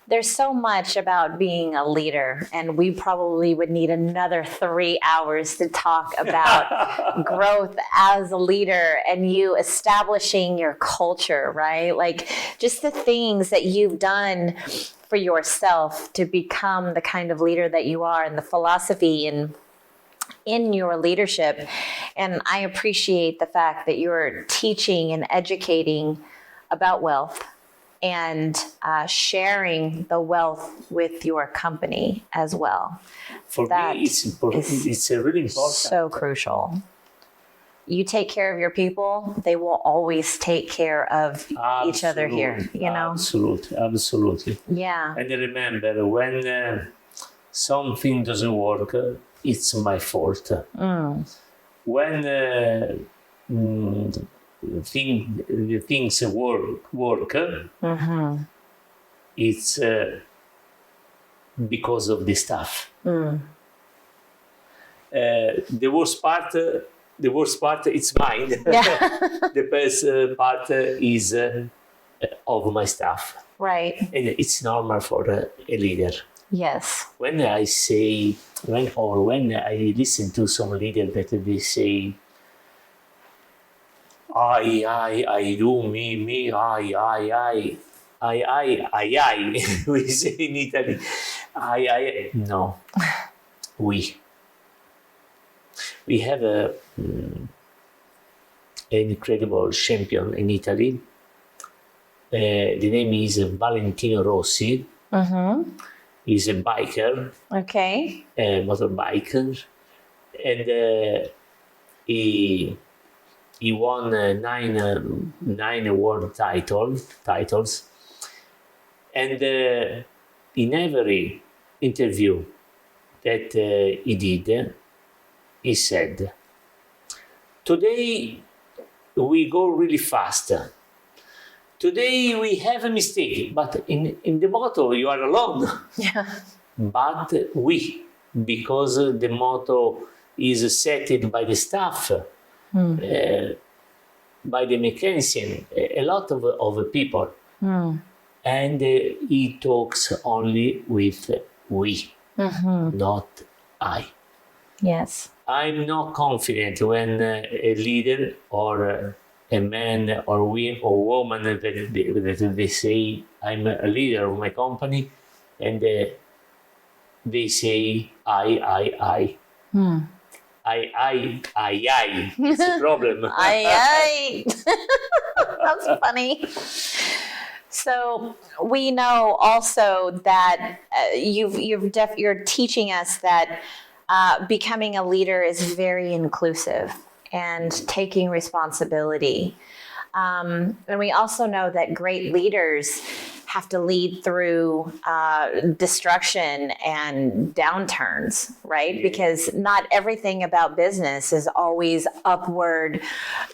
There's so much about being a leader, and we probably would need another 3 hours to talk about growth as a leader and you establishing your culture, right? Like just the things that you've done for yourself to become the kind of leader that you are, and the philosophy and in your leadership. And I appreciate the fact that you're teaching and educating about wealth and sharing the wealth with your company as well. For That me, it's important. It's really important. So crucial. You take care of your people, they will always take care of each other here, you know? Absolutely. Yeah. And remember, when something doesn't work, it's my fault. When the things work, it's because of the staff. The worst part it's mine. The best part is of my staff. Right. And it's normal for a leader. Yes. When I say, when I listen to some leader that they say, I do, me, I, we say in Italy, no, we have an incredible champion in Italy. The name is Valentino Rossi. He's a biker, Okay. a motorbiker, and he won nine world titles, and in every interview that he did, he said, "Today we go really fast. Today we have a mistake, but in the moto you are alone." Yeah. But we, because the motto is set by the staff, by the mechanician, a lot of people, and he talks only with we, not I. Yes. I'm not confident when a leader or a man or woman that they say I'm a leader of my company, and they say I. I. It's a problem. Aye. That's funny. So we know also that you're teaching us that becoming a leader is very inclusive and taking responsibility. And we also know that great leaders have to lead through destruction and downturns, right? Yeah. Because not everything about business is always upward,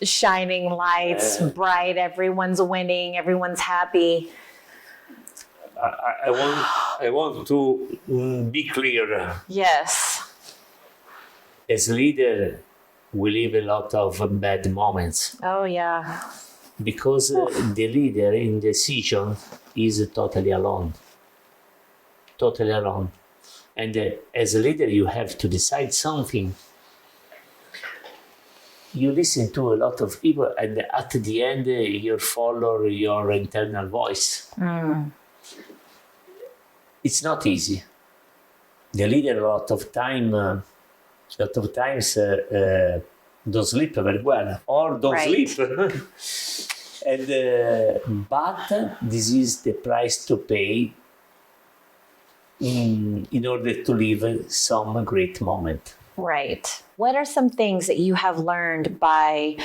shining lights, bright, everyone's winning, everyone's happy. I want to be clear. Yes. As leader, we live a lot of bad moments Oh, yeah. because the leader in decision is totally alone. Totally alone. And as a leader, you have to decide something. You listen to a lot of people, and at the end, you follow your internal voice. It's not easy. The leader a lot of times don't sleep very well or don't Right. sleep. And but this is the price to pay in order to live some great moment. Right. What are some things that you have learned by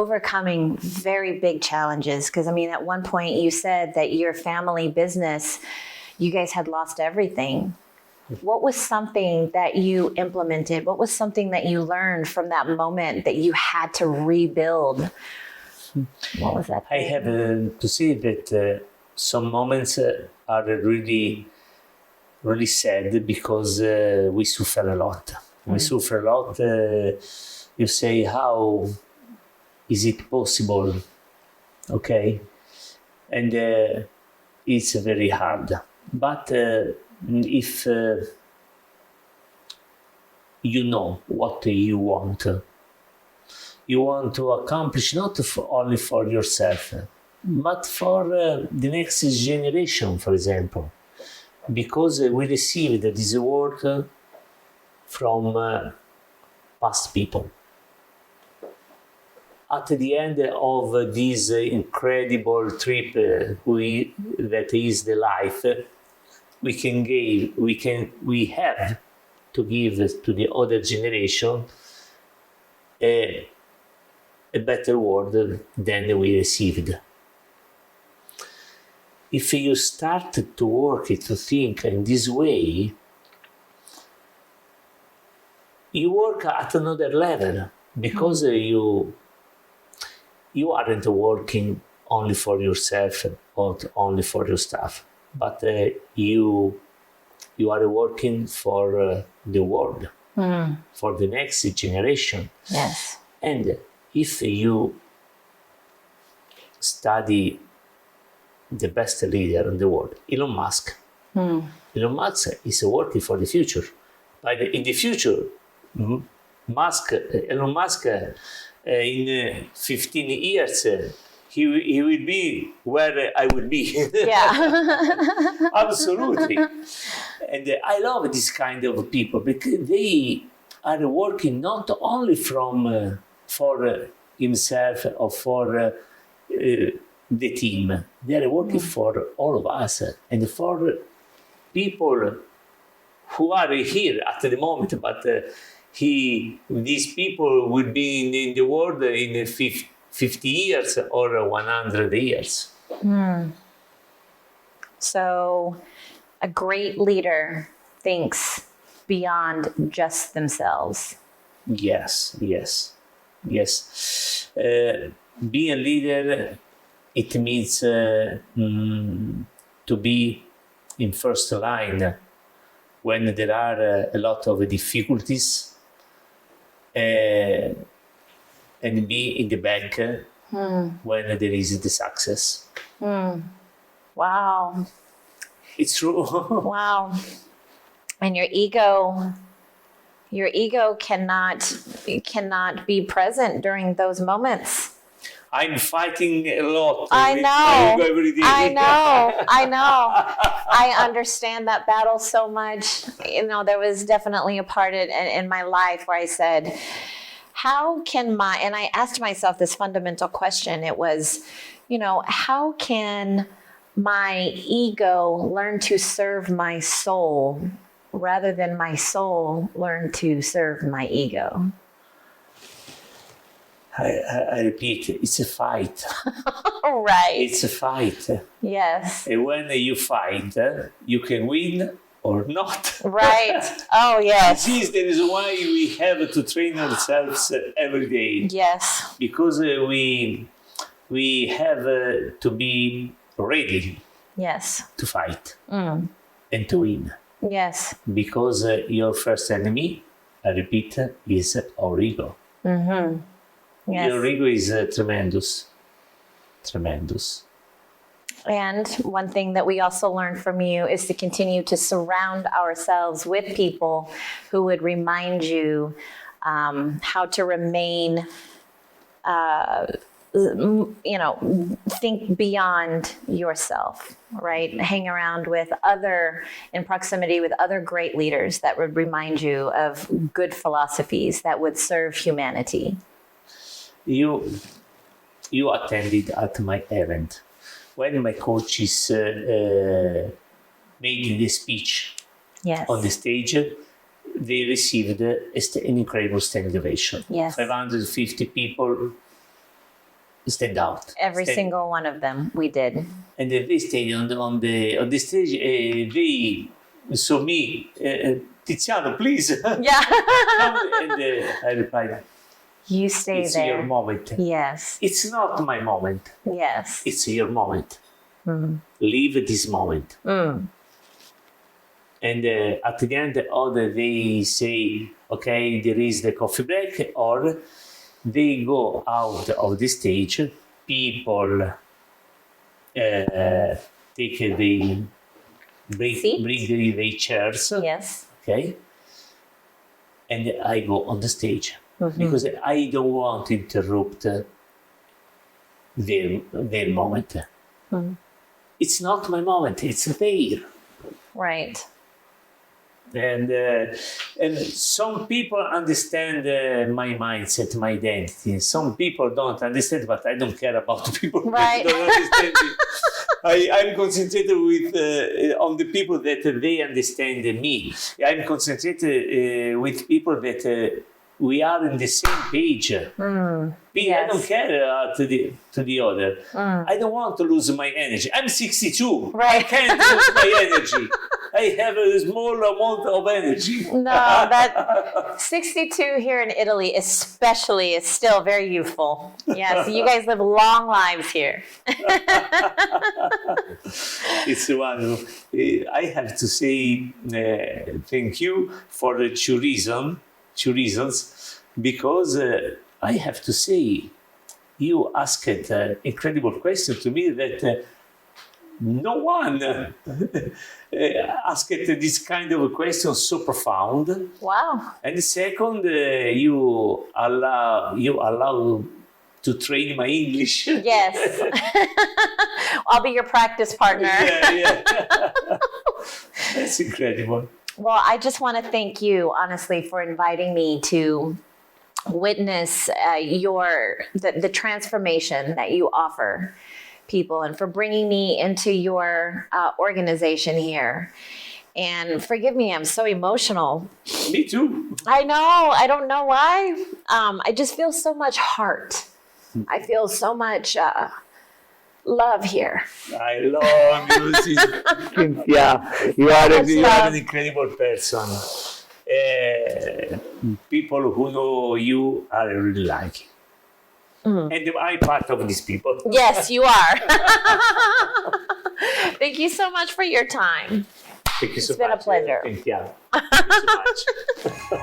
overcoming very big challenges? Because, I mean, at one point you said that your family business, you guys had lost everything. What was something that you implemented? What was something that you learned from that moment that you had to rebuild? What was that? I have to say that some moments are really, really sad because we suffer a lot. We suffer a lot. You say, how is it possible? Okay. And it's very hard. But if you know what you want to accomplish, not only for yourself, but for the next generation, for example, because we received this work from past people. At the end of this incredible trip that is the life, we have to give to the other generation a better world than we received. If you start to work, to think in this way, you work at another level because you aren't working only for yourself or only for your staff, but you are working for the world, for the next generation. Yes. And if you study the best leader in the world, Elon Musk. Elon Musk is working for the future. But in the future, Elon Musk, in 15 years, he will be where I will be. Yeah. Absolutely. And I love this kind of people because they are working not only for himself or for the team. They are working for all of us and for people who are here at the moment, but these people will be in the world in 50 years or 100 years. So a great leader thinks beyond just themselves. Yes. Being a leader, it means to be in first line when there are a lot of difficulties, and be in the back when there is the success. Wow. It's true. Wow. And your ego cannot be present during those moments. I'm fighting a lot. I know. Every day. I know. I understand that battle so much. You know, there was definitely a part in my life where I said, how can and I asked myself this fundamental question. It was, how can my ego learn to serve my soul rather than my soul learn to serve my ego? I repeat, it's a fight. Right. It's a fight. Yes. And when you fight, you can win or not. Right. Oh, yes. This is the reason why we have to train ourselves every day. Yes. Because we have to be ready Yes. to fight and to win. Yes. Because your first enemy, I repeat, is our ego. Yes. Your ego is tremendous. Tremendous. And one thing that we also learned from you is to continue to surround ourselves with people who would remind you how to remain, think beyond yourself, right? Hang around in proximity with other great leaders that would remind you of good philosophies that would serve humanity. You attended at my event. When my coaches made the speech Yes. on the stage, they received an incredible standing ovation. Yes. 550 people stand out. Every single one of them we did. And they stayed on the stage. They saw me, Tiziano, please. Yeah. And I replied, You stay it's there. your moment. Yes. It's not my moment. Yes. It's your moment. Live this moment. And at the end, they say, okay, there is the coffee break, or they go out of the stage. People take the bring the chairs. Yes. Okay. And I go on the stage because I don't want to interrupt their moment. It's not my moment. It's their. Right. And some people understand my mindset, my identity. Some people don't understand, but I don't care about the people Right. that don't understand it. I'm concentrated on the people that they understand me. I'm concentrated with people that we are in the same page. I don't care to the other. I don't want to lose my energy. I'm 62. Right. I can't lose my energy. I have a small amount of energy. No, that 62 here in Italy especially is still very youthful. Yes, you guys live long lives here. It's wonderful. I have to say thank you for the two reasons, because I have to say you asked an incredible question to me that no one asked this kind of a question so profound. Wow. And second, you allow to train my English. Yes. I'll be your practice partner. Yeah. That's incredible. Well, I just want to thank you, honestly, for inviting me to witness the transformation that you offer people, and for bringing me into your organization here. And forgive me, I'm so emotional. Me too. I know. I don't know why. I just feel so much heart. I feel so much love here. I love you, Cynthia. You are an incredible person. People who know you are really like. And I'm part of these people. Yes, you are. Thank you so much for your time. Thank you so much. It's been a pleasure. Thank you so much.